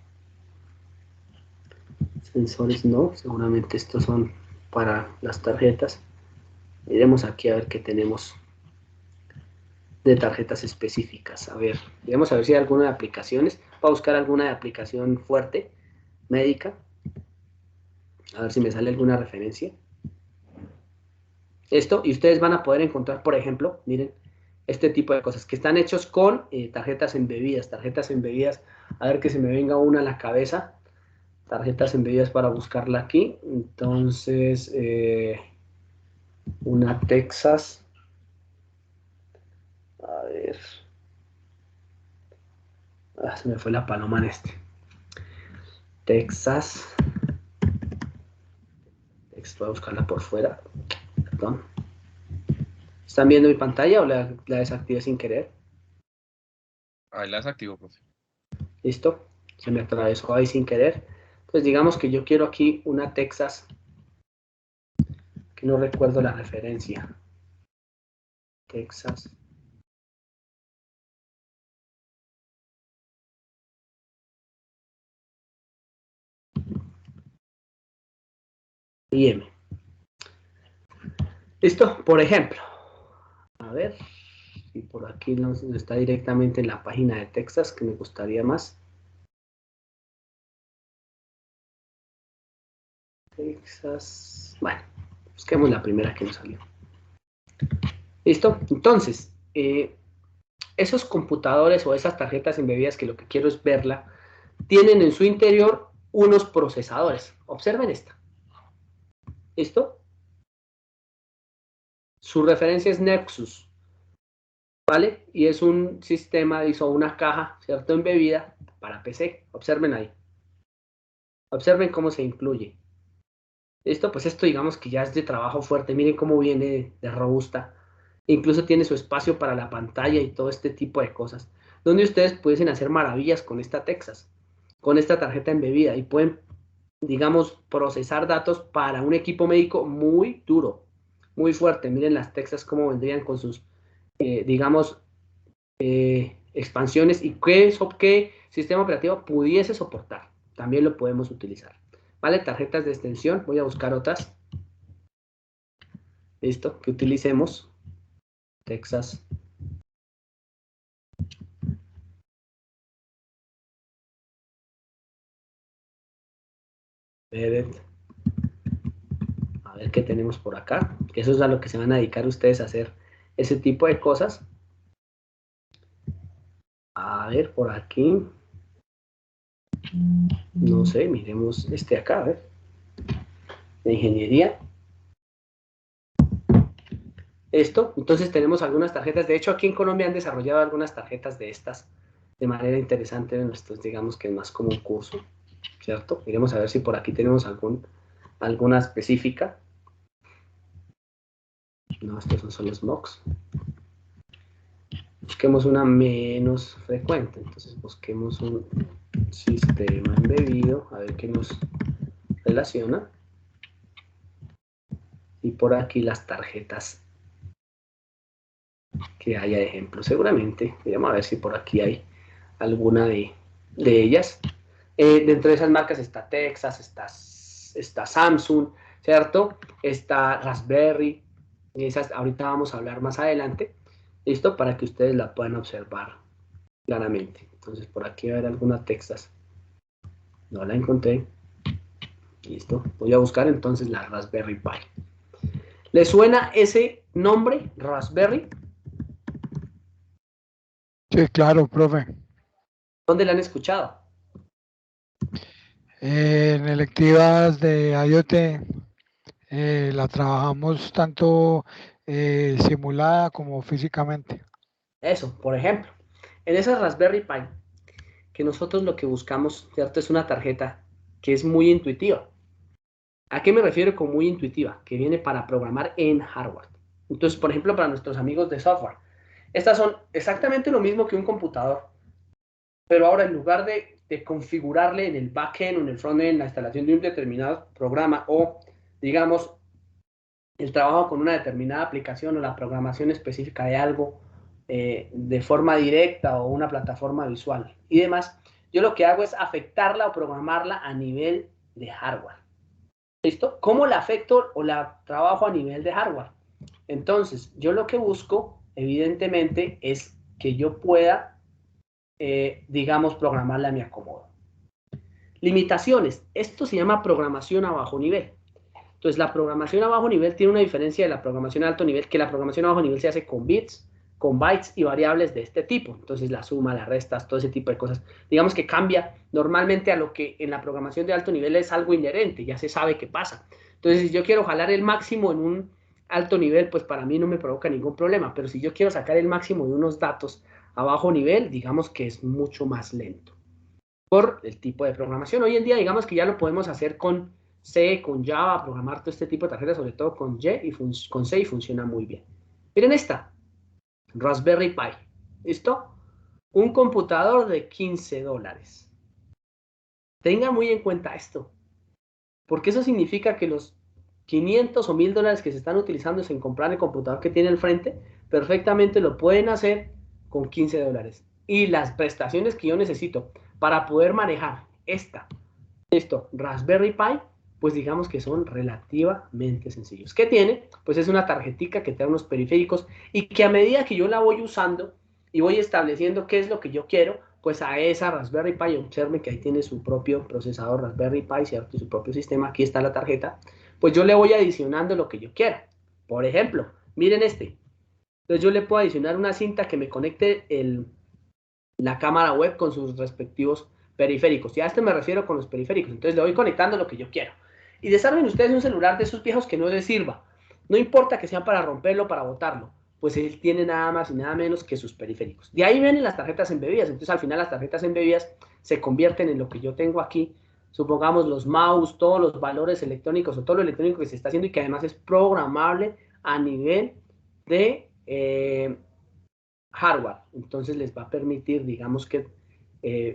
Sensores no, seguramente estos son para las tarjetas. Miremos aquí a ver qué tenemos de tarjetas específicas. A ver, vamos a ver si hay alguna de aplicaciones. Voy a buscar alguna de aplicación fuerte, médica. A ver si me sale alguna referencia. Esto, y ustedes van a poder encontrar, por ejemplo, miren, este tipo de cosas que están hechos con tarjetas embebidas. A ver que se me venga una a la cabeza. Tarjetas embebidas para buscarla aquí. Entonces, una Texas. A ver. Se me fue la paloma en este. Texas. Voy a buscarla por fuera. Perdón. ¿Están viendo mi pantalla o la desactivé sin querer? Ahí la desactivo, profe. Listo. Se me atravesó ahí sin querer. Entonces digamos que yo quiero aquí una Texas, que no recuerdo la referencia. Texas. IM. Listo, por ejemplo. A ver si por aquí no está directamente en la página de Texas, que me gustaría más. Texas. Bueno, busquemos la primera que nos salió. Listo, entonces, esos computadores o esas tarjetas embebidas que lo que quiero es verla, tienen en su interior unos procesadores. Observen esta. ¿Listo? Su referencia es Nexus, ¿vale? Y es un sistema, hizo una caja, ¿cierto? Embebida para PC. Observen ahí. Observen cómo se incluye. ¿Listo? Pues esto digamos que ya es de trabajo fuerte. Miren cómo viene de robusta. Incluso tiene su espacio para la pantalla y todo este tipo de cosas. Donde ustedes pueden hacer maravillas con esta Texas, con esta tarjeta embebida. Y pueden, digamos, procesar datos para un equipo médico muy duro, muy fuerte. Miren las Texas cómo vendrían con sus, digamos, expansiones y qué sistema operativo pudiese soportar. También lo podemos utilizar. ¿Vale? Tarjetas de extensión. Voy a buscar otras. Listo. Que utilicemos. Texas. A ver qué tenemos por acá. Que eso es a lo que se van a dedicar ustedes a hacer ese tipo de cosas. A ver, por aquí. No sé, miremos este acá, a ver. De ingeniería. Esto, entonces tenemos algunas tarjetas. De hecho, aquí en Colombia han desarrollado algunas tarjetas de estas de manera interesante en nuestros, digamos que es más como un curso, ¿cierto? Miremos a ver si por aquí tenemos alguna específica. No, estos no son los MOOCs. Busquemos una menos frecuente. Entonces busquemos un sistema embebido, a ver qué nos relaciona. Y por aquí las tarjetas que haya ejemplos. Seguramente, vamos a ver si por aquí hay alguna de ellas. Dentro de esas marcas está Texas, está Samsung, ¿cierto? Está Raspberry. Esas ahorita vamos a hablar más adelante. ¿Listo? Para que ustedes la puedan observar claramente. Entonces, por aquí va a haber alguna Texas. No la encontré. Listo. Voy a buscar entonces la Raspberry Pi. ¿Le suena ese nombre, Raspberry? Sí, claro, profe. ¿Dónde la han escuchado? En electivas de IoT la trabajamos tanto simulada como físicamente. Eso, por ejemplo. En esa Raspberry Pi, que nosotros lo que buscamos, ¿cierto? Es una tarjeta que es muy intuitiva. ¿A qué me refiero con muy intuitiva? Que viene para programar en hardware. Entonces, por ejemplo, para nuestros amigos de software, estas son exactamente lo mismo que un computador, pero ahora en lugar de configurarle en el backend o en el frontend la instalación de un determinado programa o, digamos, el trabajo con una determinada aplicación o la programación específica de algo de forma directa o una plataforma visual y demás, yo lo que hago es afectarla o programarla a nivel de hardware. ¿Listo? ¿Cómo la afecto o la trabajo a nivel de hardware? Entonces, yo lo que busco, evidentemente, es que yo pueda, digamos, programarla a mi acomodo. Limitaciones. Esto se llama programación a bajo nivel. Entonces, la programación a bajo nivel tiene una diferencia de la programación a alto nivel, que la programación a bajo nivel se hace con bits, con bytes y variables de este tipo. Entonces, la suma, las restas, todo ese tipo de cosas. Digamos que cambia normalmente a lo que en la programación de alto nivel es algo inherente, ya se sabe qué pasa. Entonces, si yo quiero jalar el máximo en un alto nivel, pues para mí no me provoca ningún problema. Pero si yo quiero sacar el máximo de unos datos a bajo nivel, digamos que es mucho más lento por el tipo de programación. Hoy en día, digamos que ya lo podemos hacer con C, con Java, programar todo este tipo de tarjetas, sobre todo con con C, y funciona muy bien. Miren esta, Raspberry Pi. ¿Listo? Un computador de $15. Tengan muy en cuenta esto, porque eso significa que los 500 o $1000 que se están utilizando en comprar el computador que tiene al frente, perfectamente lo pueden hacer con $15. Y las prestaciones que yo necesito para poder manejar esto, Raspberry Pi, pues digamos que son relativamente sencillos. ¿Qué tiene? Pues es una tarjetica que te da unos periféricos y que a medida que yo la voy usando y voy estableciendo qué es lo que yo quiero, pues a esa Raspberry Pi, observen que ahí tiene su propio procesador Raspberry Pi, ¿cierto? Su propio sistema, aquí está la tarjeta, pues yo le voy adicionando lo que yo quiera. Por ejemplo, miren este. Entonces yo le puedo adicionar una cinta que me conecte la cámara web con sus respectivos periféricos. Y a esto me refiero con los periféricos. Entonces le voy conectando lo que yo quiero. Y desarrollen ustedes un celular de esos viejos que no les sirva. No importa que sean para romperlo, para botarlo, pues él tiene nada más y nada menos que sus periféricos. De ahí vienen las tarjetas embebidas. Entonces al final las tarjetas embebidas se convierten en lo que yo tengo aquí. Supongamos los mouse, todos los valores electrónicos o todo lo electrónico que se está haciendo y que además es programable a nivel de hardware. Entonces les va a permitir, digamos que,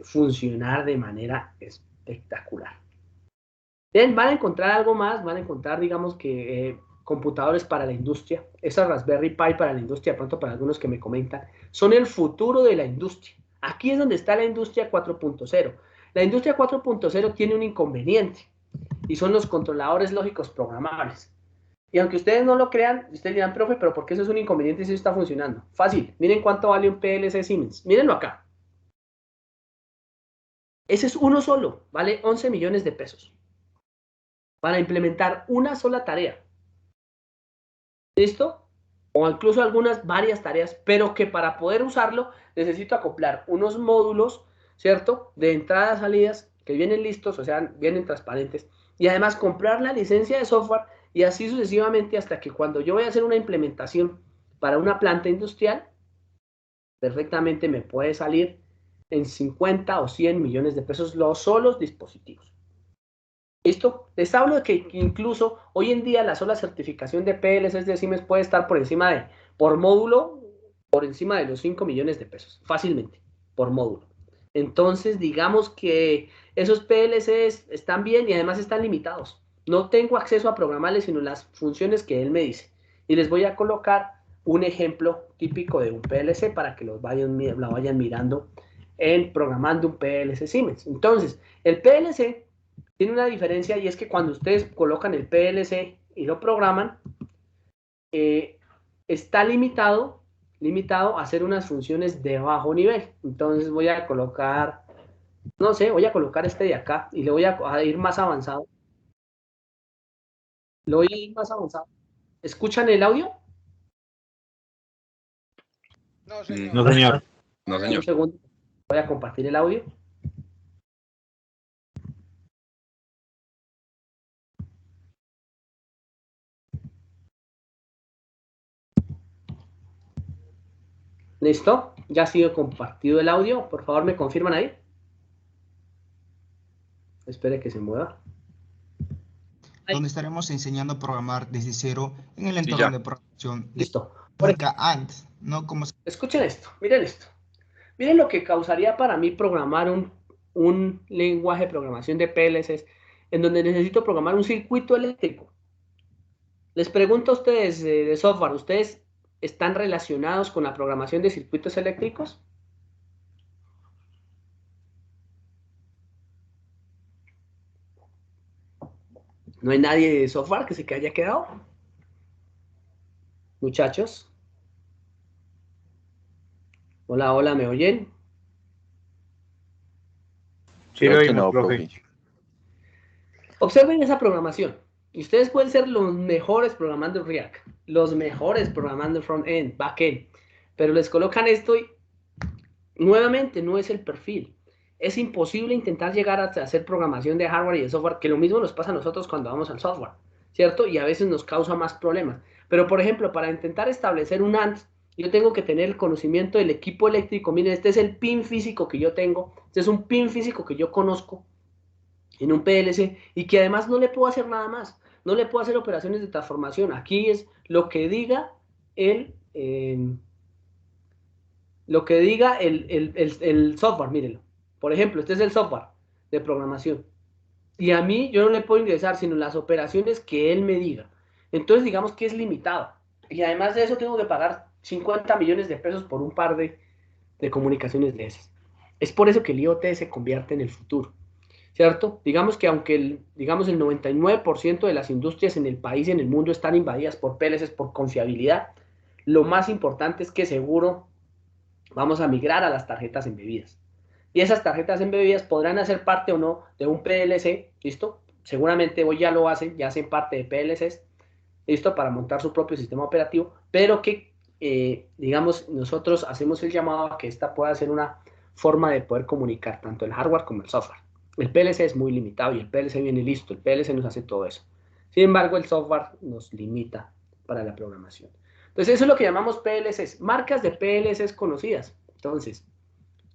funcionar de manera espectacular. Bien, van a encontrar algo más, van a encontrar, digamos que, computadores para la industria. Esas Raspberry Pi para la industria, de pronto para algunos que me comentan, son el futuro de la industria. Aquí es donde está la industria 4.0. La industria 4.0 tiene un inconveniente y son los controladores lógicos programables. Y aunque ustedes no lo crean, ustedes dirán, profe, pero ¿por qué eso es un inconveniente si eso está funcionando? Fácil, miren cuánto vale un PLC Siemens. Mírenlo acá. Ese es uno solo, vale 11 millones de pesos. Para implementar una sola tarea. ¿Listo? O incluso varias tareas, pero que para poder usarlo necesito acoplar unos módulos, ¿cierto? De entradas, salidas, que vienen listos, o sea, vienen transparentes. Y además comprar la licencia de software y así sucesivamente hasta que cuando yo voy a hacer una implementación para una planta industrial, perfectamente me puede salir en 50 o 100 millones de pesos los solos dispositivos. ¿Listo? Les hablo de que incluso hoy en día la sola certificación de PLCs de Siemens puede estar por módulo, por encima de los 5 millones de pesos, fácilmente, por módulo. Entonces, digamos que esos PLCs están bien y además están limitados. No tengo acceso a programarles, sino las funciones que él me dice. Y les voy a colocar un ejemplo típico de un PLC para que lo vayan mirando en programando un PLC Siemens. Entonces, el PLC tiene una diferencia y es que cuando ustedes colocan el PLC y lo programan, está limitado a hacer unas funciones de bajo nivel. Entonces voy a colocar, no sé, voy a colocar este de acá y le voy a ir más avanzado. Lo voy a ir más avanzado. ¿Escuchan el audio? No, señor. No, señor. No, señor. Un segundo. Voy a compartir el audio. ¿Listo? Ya ha sido compartido el audio. Por favor, ¿me confirman ahí? Espere que se mueva. Donde estaremos enseñando a programar desde cero en el ya. entorno de programación de Listo. lógica AND, ¿no? Como Escuchen esto, miren esto. Miren lo que causaría para mí programar un lenguaje de programación de PLCs en donde necesito programar un circuito eléctrico. Les pregunto a ustedes de software, ¿ustedes están relacionados con la programación de circuitos eléctricos? ¿No hay nadie de software que se haya quedado? Muchachos. Hola, hola, ¿me oyen? Sí, lo Creo que oímos, no, profe. Observen esa programación. Y ustedes pueden ser los mejores programando React, los mejores programando front-end, back-end, pero les colocan esto y nuevamente no es el perfil. Es imposible intentar llegar a hacer programación de hardware y de software, que lo mismo nos pasa a nosotros cuando vamos al software, ¿cierto? Y a veces nos causa más problemas. Pero, por ejemplo, para intentar establecer un AND, yo tengo que tener el conocimiento del equipo eléctrico. Miren, este es el pin físico que yo tengo. Este es un pin físico que yo conozco en un PLC y que además no le puedo hacer nada más. No le puedo hacer operaciones de transformación. Aquí es lo que diga el software, mírenlo. Por ejemplo, este es el software de programación. Y a mí yo no le puedo ingresar sino las operaciones que él me diga. Entonces digamos que es limitado. Y además de eso tengo que pagar 50 millones de pesos por un par de comunicaciones de esas. Es por eso que el IoT se convierte en el futuro. ¿Cierto? Digamos que aunque el 99% de las industrias en el país y en el mundo están invadidas por PLCs por confiabilidad, lo más importante es que seguro vamos a migrar a las tarjetas embebidas. Y esas tarjetas embebidas podrán hacer parte o no de un PLC, ¿listo? Seguramente hoy ya lo hacen, ya hacen parte de PLCs, ¿listo? Para montar su propio sistema operativo, pero que, digamos, nosotros hacemos el llamado a que esta pueda ser una forma de poder comunicar tanto el hardware como el software. El PLC es muy limitado y el PLC viene listo, el PLC nos hace todo eso. Sin embargo, el software nos limita para la programación. Entonces, eso es lo que llamamos PLCs, marcas de PLCs conocidas. Entonces,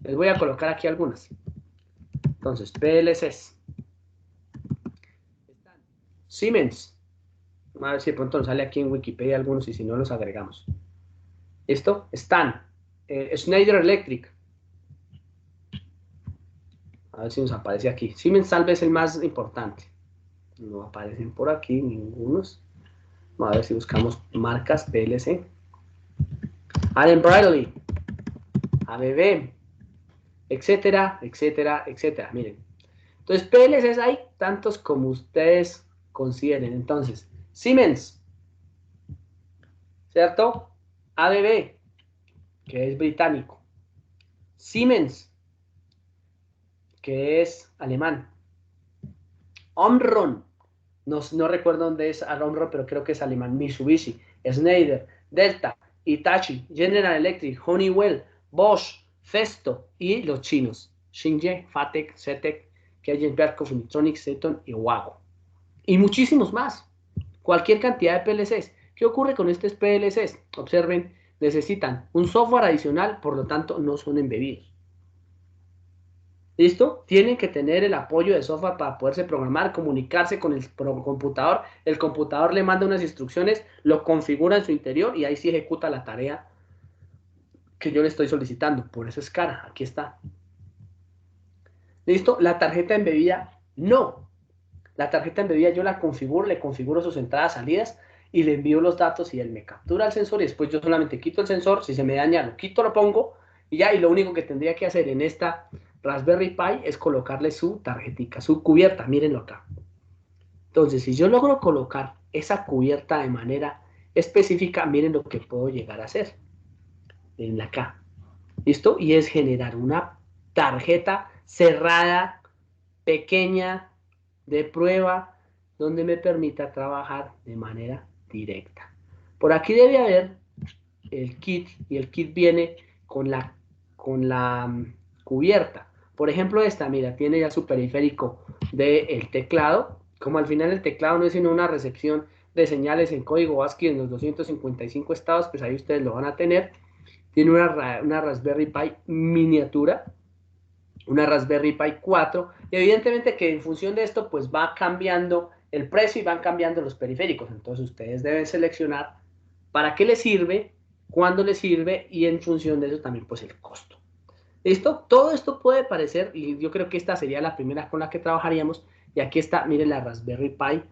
les voy a colocar aquí algunas. Entonces, PLCs. Siemens. A ver si de pronto nos sale aquí en Wikipedia algunos y si no los agregamos. ¿Listo? Están. Schneider Electric. A ver si nos aparece aquí. Siemens tal vez el más importante. No aparecen por aquí ningunos. Vamos a ver si buscamos marcas PLC. Allen Bradley, ABB, etcétera, etcétera, etcétera. Miren. Entonces, PLCs hay tantos como ustedes consideren. Entonces, Siemens, ¿cierto? ABB, que es británico. Siemens, que es alemán. Omron, no recuerdo dónde es Omron, pero creo que es alemán. Mitsubishi, Schneider, Delta, Hitachi, General Electric, Honeywell, Bosch, Festo y los chinos. Xingye, Fatec, Cetec, Keijenberg, Electronics, Seton y Wago. Y muchísimos más. Cualquier cantidad de PLCs. ¿Qué ocurre con estos PLCs? Observen, necesitan un software adicional, por lo tanto no son embebidos. ¿Listo? Tienen que tener el apoyo de software para poderse programar, comunicarse con el computador. El computador le manda unas instrucciones, lo configura en su interior y ahí sí ejecuta la tarea que yo le estoy solicitando. Por eso es cara. Aquí está. ¿Listo? La tarjeta embebida, no. La tarjeta embebida yo la configuro, le configuro sus entradas, salidas y le envío los datos y él me captura el sensor y después yo solamente quito el sensor. Si se me daña, lo quito, lo pongo y ya. Y lo único que tendría que hacer en esta Raspberry Pi es colocarle su tarjetica, su cubierta, mírenlo acá. Entonces, si yo logro colocar esa cubierta de manera específica, miren lo que puedo llegar a hacer. Miren acá. ¿Listo? Y es generar una tarjeta cerrada, pequeña, de prueba, donde me permita trabajar de manera directa. Por aquí debe haber el kit, y el kit viene con la cubierta. Por ejemplo, esta, mira, tiene ya su periférico del teclado. Como al final el teclado no es sino una recepción de señales en código ASCII en los 255 estados, pues ahí ustedes lo van a tener. Tiene una Raspberry Pi miniatura, una Raspberry Pi 4, y evidentemente que en función de esto, pues va cambiando el precio y van cambiando los periféricos. Entonces ustedes deben seleccionar para qué les sirve, cuándo les sirve, y en función de eso también, pues el costo. ¿Listo? Todo esto puede parecer, y yo creo que esta sería la primera con la que trabajaríamos, y aquí está, miren la Raspberry Pi,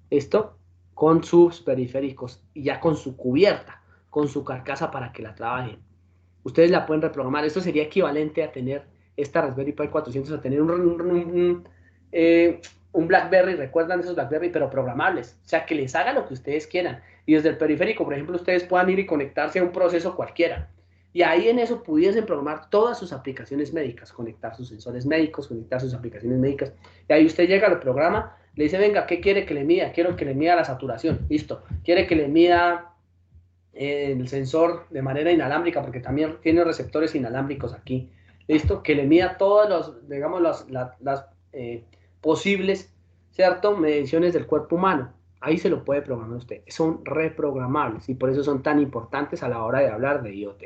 esto, con sus periféricos, y ya con su cubierta, con su carcasa para que la trabajen. Ustedes la pueden reprogramar. Esto sería equivalente a tener esta Raspberry Pi 400, a tener un BlackBerry, recuerdan esos BlackBerry, pero programables. O sea, que les haga lo que ustedes quieran. Y desde el periférico, por ejemplo, ustedes puedan ir y conectarse a un proceso cualquiera. Y ahí en eso pudiesen programar todas sus aplicaciones médicas, conectar sus sensores médicos, conectar sus aplicaciones médicas. Y ahí usted llega, lo programa, le dice, venga, ¿qué quiere que le mida? Quiero que le mida la saturación. Listo. ¿Quiere que le mida el sensor de manera inalámbrica? Porque también tiene receptores inalámbricos aquí. Listo. Que le mida todos los, digamos, las posibles, ¿cierto?, mediciones del cuerpo humano. Ahí se lo puede programar usted. Son reprogramables y por eso son tan importantes a la hora de hablar de IoT.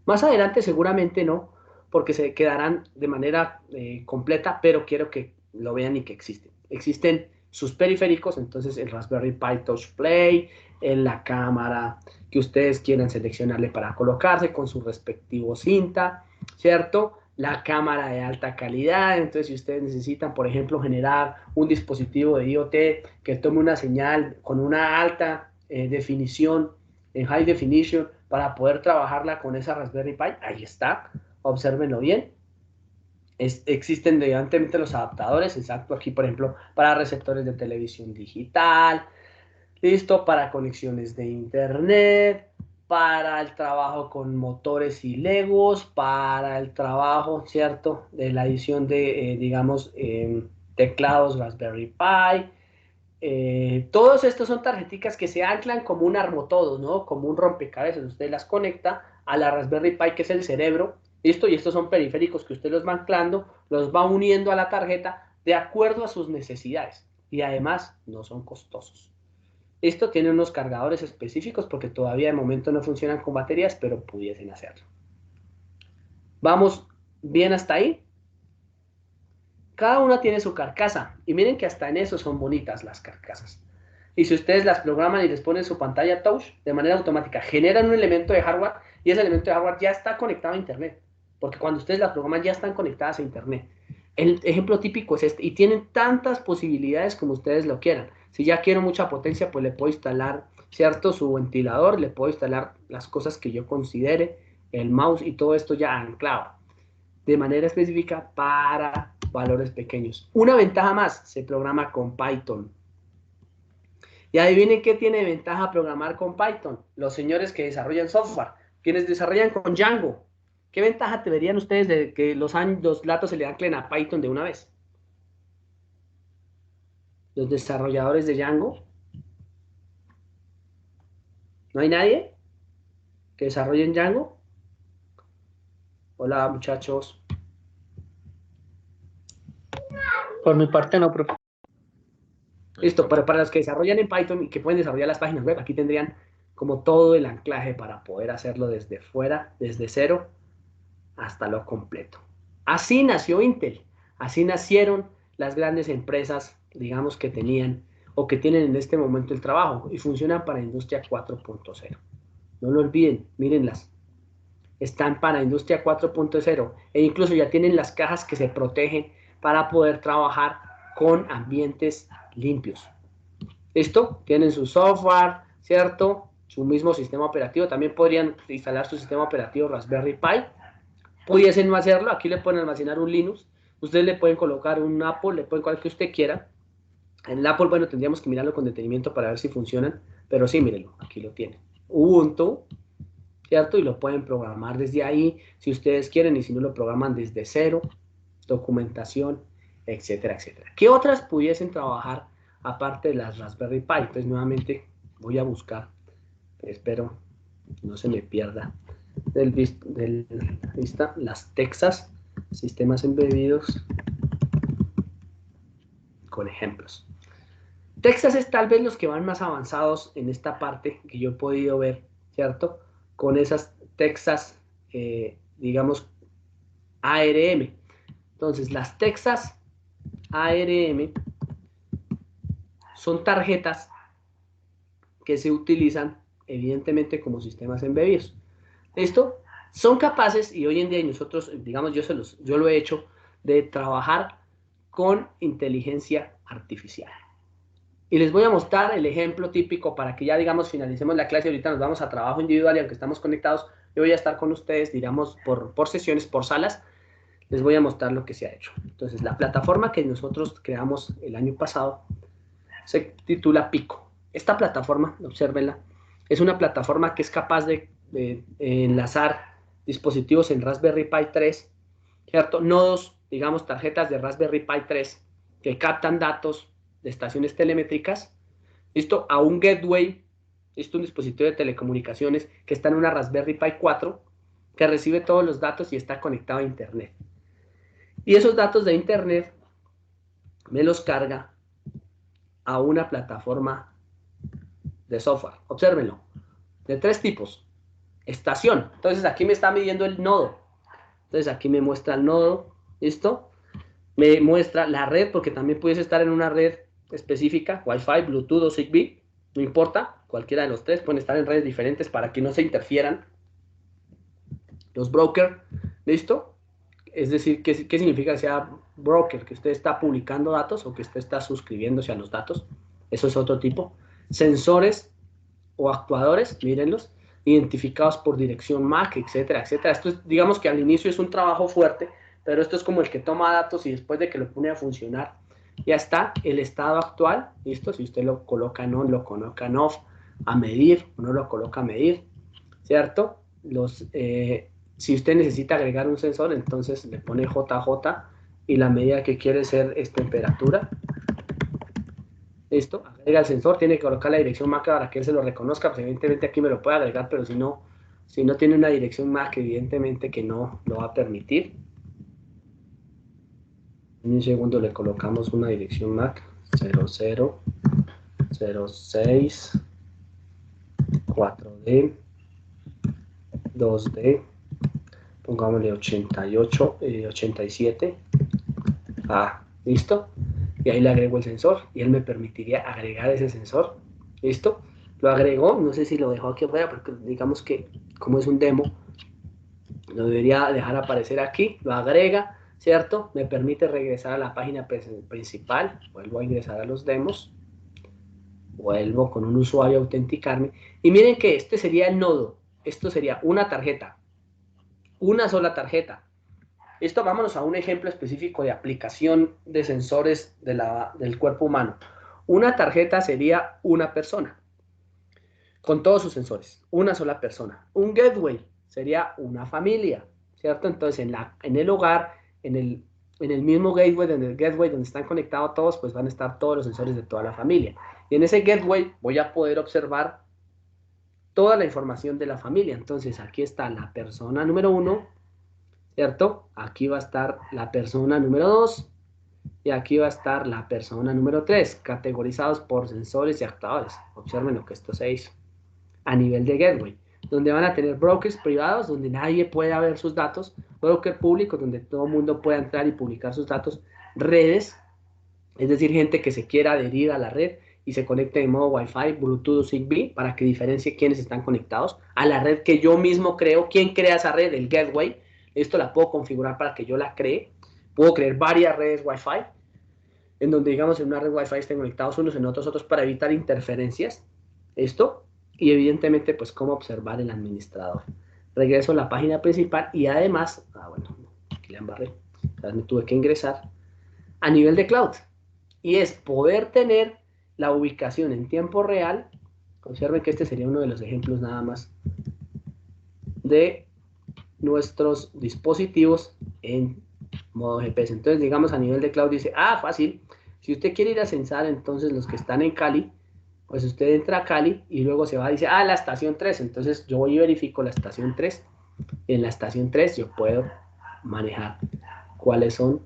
Más adelante seguramente no, porque se quedarán de manera completa, pero quiero que lo vean y que existen. Existen sus periféricos, entonces el Raspberry Pi Touch Play, en la cámara que ustedes quieran seleccionarle para colocarse con su respectivo cinta, ¿cierto? La cámara de alta calidad. Entonces si ustedes necesitan, por ejemplo, generar un dispositivo de IoT que tome una señal con una alta definición, en high definition, para poder trabajarla con esa Raspberry Pi, ahí está, obsérvenlo bien. Existen evidentemente los adaptadores, exacto, aquí por ejemplo para receptores de televisión digital, listo, para conexiones de internet, para el trabajo con motores y legos, para el trabajo, ¿cierto?, de la edición de, digamos, teclados Raspberry Pi. Todos estos son tarjeticas que se anclan como un armotodo, ¿no?, como un rompecabezas. Usted las conecta a la Raspberry Pi, que es el cerebro, listo, y estos son periféricos que usted los va anclando, los va uniendo a la tarjeta de acuerdo a sus necesidades, y además no son costosos. Esto tiene unos cargadores específicos porque todavía de momento no funcionan con baterías, pero pudiesen hacerlo. ¿Vamos bien hasta ahí? Cada una tiene su carcasa. Y miren que hasta en eso son bonitas las carcasas. Y si ustedes las programan y les ponen su pantalla touch, de manera automática generan un elemento de hardware y ese elemento de hardware ya está conectado a internet. Porque cuando ustedes las programan ya están conectadas a internet. El ejemplo típico es este. Y tienen tantas posibilidades como ustedes lo quieran. Si ya quiero mucha potencia, pues le puedo instalar, ¿cierto? Su ventilador, le puedo instalar las cosas que yo considere, el mouse y todo esto ya anclado de manera específica para valores pequeños. Una ventaja más, se programa con Python. Y adivinen qué tiene de ventaja programar con Python. Los señores que desarrollan software, quienes desarrollan con Django. ¿Qué ventaja te verían ustedes de que los datos se le anclen a Python de una vez? Los desarrolladores de Django. ¿No hay nadie que desarrolle en Django? Hola, muchachos. Por mi parte no, profe. Listo, pero para los que desarrollan en Python y que pueden desarrollar las páginas web, aquí tendrían como todo el anclaje para poder hacerlo desde fuera, desde cero, hasta lo completo. Así nació Intel, así nacieron las grandes empresas, digamos, que tenían o que tienen en este momento el trabajo y funcionan para Industria 4.0. No lo olviden, mírenlas. Están para Industria 4.0 e incluso ya tienen las cajas que se protegen para poder trabajar con ambientes limpios. ¿Listo? Tienen su software, ¿cierto? Su mismo sistema operativo. También podrían instalar su sistema operativo Raspberry Pi. Pudiesen no hacerlo. Aquí le pueden almacenar un Linux. Ustedes le pueden colocar un Apple, le pueden colocar el que usted quiera. En el Apple, bueno, tendríamos que mirarlo con detenimiento para ver si funcionan. Pero sí, mírenlo, aquí lo tienen. Ubuntu, ¿cierto? Y lo pueden programar desde ahí, si ustedes quieren, y si no lo programan desde cero, documentación, etcétera, etcétera. ¿Qué otras pudiesen trabajar aparte de las Raspberry Pi? Entonces, nuevamente, voy a buscar, espero no se me pierda lista, las Texas, sistemas embebidos, con ejemplos. Texas es tal vez los que van más avanzados en esta parte que yo he podido ver, ¿cierto? Con esas Texas, digamos, ARM. Entonces, las Texas ARM son tarjetas que se utilizan, evidentemente, como sistemas embebidos. ¿Listo? Son capaces, y hoy en día nosotros, digamos, yo lo he hecho, de trabajar con inteligencia artificial. Y les voy a mostrar el ejemplo típico para que ya, digamos, finalicemos la clase. Ahorita nos vamos a trabajo individual y aunque estamos conectados, yo voy a estar con ustedes, digamos, por sesiones, por salas. Les voy a mostrar lo que se ha hecho. Entonces, la plataforma que nosotros creamos el año pasado se titula Pico. Esta plataforma, obsérvenla, es una plataforma que es capaz de enlazar dispositivos en Raspberry Pi 3, ¿cierto? Nodos, digamos, tarjetas de Raspberry Pi 3 que captan datos de estaciones telemétricas, ¿listo? A un gateway, ¿listo? Un dispositivo de telecomunicaciones que está en una Raspberry Pi 4 que recibe todos los datos y está conectado a internet. Y esos datos de internet me los carga a una plataforma de software. Obsérvenlo. De tres tipos. Estación. Entonces aquí me está midiendo el nodo. Entonces aquí me muestra el nodo. ¿Listo? Me muestra la red, porque también puedes estar en una red específica, Wi-Fi, Bluetooth o Zigbee. No importa. Cualquiera de los tres. Pueden estar en redes diferentes para que no se interfieran los brokers. ¿Listo? Es decir, ¿qué significa que sea broker? Que usted está publicando datos o que usted está suscribiéndose a los datos. Eso es otro tipo. Sensores o actuadores, mírenlos, identificados por dirección MAC, etcétera, etcétera. Esto es, digamos que al inicio es un trabajo fuerte, pero esto es como el que toma datos y después de que lo pone a funcionar, ya está el estado actual, ¿listo? Si usted lo coloca en on, lo coloca en off, a medir, o no lo coloca a medir, ¿cierto? Si usted necesita agregar un sensor, entonces le pone JJ y la medida que quiere ser es temperatura. ¿Listo? Agrega el sensor, tiene que colocar la dirección MAC para que él se lo reconozca, pues evidentemente aquí me lo puede agregar, pero si no tiene una dirección MAC, evidentemente que no lo va a permitir. En un segundo le colocamos una dirección MAC 00 06, 4D, 2D, pongámosle 88, 87. ¿Listo? Y ahí le agrego el sensor y él me permitiría agregar ese sensor. ¿Listo? Lo agregó, no sé si lo dejó aquí afuera, porque digamos que como es un demo, lo debería dejar aparecer aquí, lo agrega, ¿cierto? Me permite regresar a la página principal, vuelvo a ingresar a los demos, vuelvo con un usuario a autenticarme, y miren que este sería el nodo, esto sería una tarjeta, una sola tarjeta. Esto vámonos a un ejemplo específico de aplicación de sensores del cuerpo humano. Una tarjeta sería una persona, con todos sus sensores, una sola persona. Un gateway sería una familia, ¿cierto? Entonces en el hogar, en el mismo gateway, donde están conectados todos, pues van a estar todos los sensores de toda la familia. Y en ese gateway voy a poder observar toda la información de la familia. Entonces aquí está la persona número 1, ¿cierto? Aquí va a estar la persona número 2 y aquí va a estar la persona número 3, categorizados por sensores y actuadores. Observen lo que esto se hizo a nivel de gateway, donde van a tener brokers privados, donde nadie puede ver sus datos, broker públicos, donde todo el mundo pueda entrar y publicar sus datos, redes, es decir, gente que se quiera adherir a la red y se conecte en modo Wi-Fi, Bluetooth o Zigbee, para que diferencie quiénes están conectados a la red que yo mismo creo. ¿Quién crea esa red? El gateway. Esto la puedo configurar para que yo la cree. Puedo crear varias redes Wi-Fi, en donde digamos en una red Wi-Fi estén conectados unos en otros para evitar interferencias. Esto, y evidentemente pues cómo observar el administrador. Regreso a la página principal y además, bueno, aquí la embarré, me tuve que ingresar a nivel de cloud, y es poder tener la ubicación en tiempo real. Observen que este sería uno de los ejemplos nada más de nuestros dispositivos en modo GPS. Entonces digamos a nivel de cloud dice, fácil, si usted quiere ir a censar entonces los que están en Cali, pues usted entra a Cali y luego se va, dice, la estación 3, entonces yo voy y verifico la estación 3, y en la estación 3 yo puedo manejar cuáles son,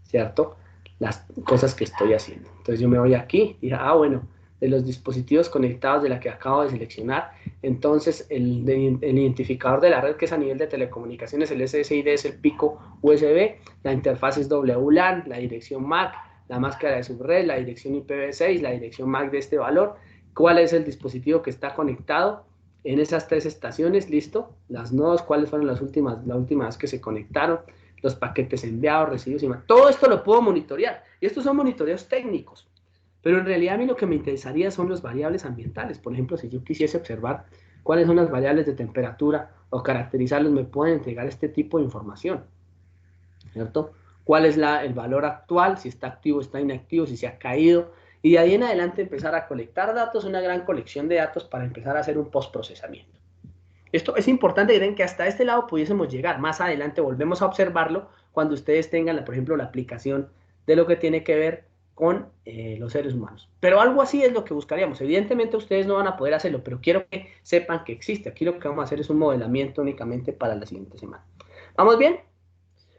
¿cierto?, las cosas que estoy haciendo. Entonces yo me voy aquí y bueno, de los dispositivos conectados de la que acabo de seleccionar, entonces el identificador de la red, que es a nivel de telecomunicaciones, el SSID es el pico USB, la interfaz es WLAN, la dirección MAC, la máscara de subred, la dirección IPv6, la dirección MAC de este valor, cuál es el dispositivo que está conectado en esas 3 estaciones, listo, las nodos, cuáles fueron la última vez que se conectaron, los paquetes enviados, recibidos y más. Todo esto lo puedo monitorear, y estos son monitoreos técnicos, pero en realidad a mí lo que me interesaría son las variables ambientales. Por ejemplo, si yo quisiese observar cuáles son las variables de temperatura o caracterizarlos, me pueden entregar este tipo de información, ¿cierto? ¿Cuál es el valor actual? Si está activo, está inactivo, si se ha caído. Y de ahí en adelante empezar a colectar datos, una gran colección de datos para empezar a hacer un postprocesamiento. Esto es importante que vean que hasta este lado pudiésemos llegar. Más adelante volvemos a observarlo cuando ustedes tengan, por ejemplo, la aplicación de lo que tiene que ver con los seres humanos. Pero algo así es lo que buscaríamos. Evidentemente ustedes no van a poder hacerlo, pero quiero que sepan que existe. Aquí lo que vamos a hacer es un modelamiento únicamente para la siguiente semana. ¿Vamos bien?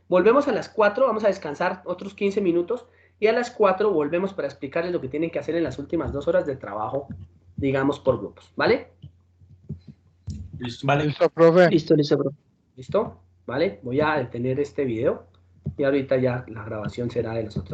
Volvemos a las 4, vamos a descansar otros 15 minutos y a las 4 volvemos para explicarles lo que tienen que hacer en las últimas 2 horas de trabajo, digamos, por grupos. ¿Vale? Listo, vale. Listo, profe. Listo, profe. ¿Listo? ¿Vale? Voy a detener este video y ahorita ya la grabación será de las otras.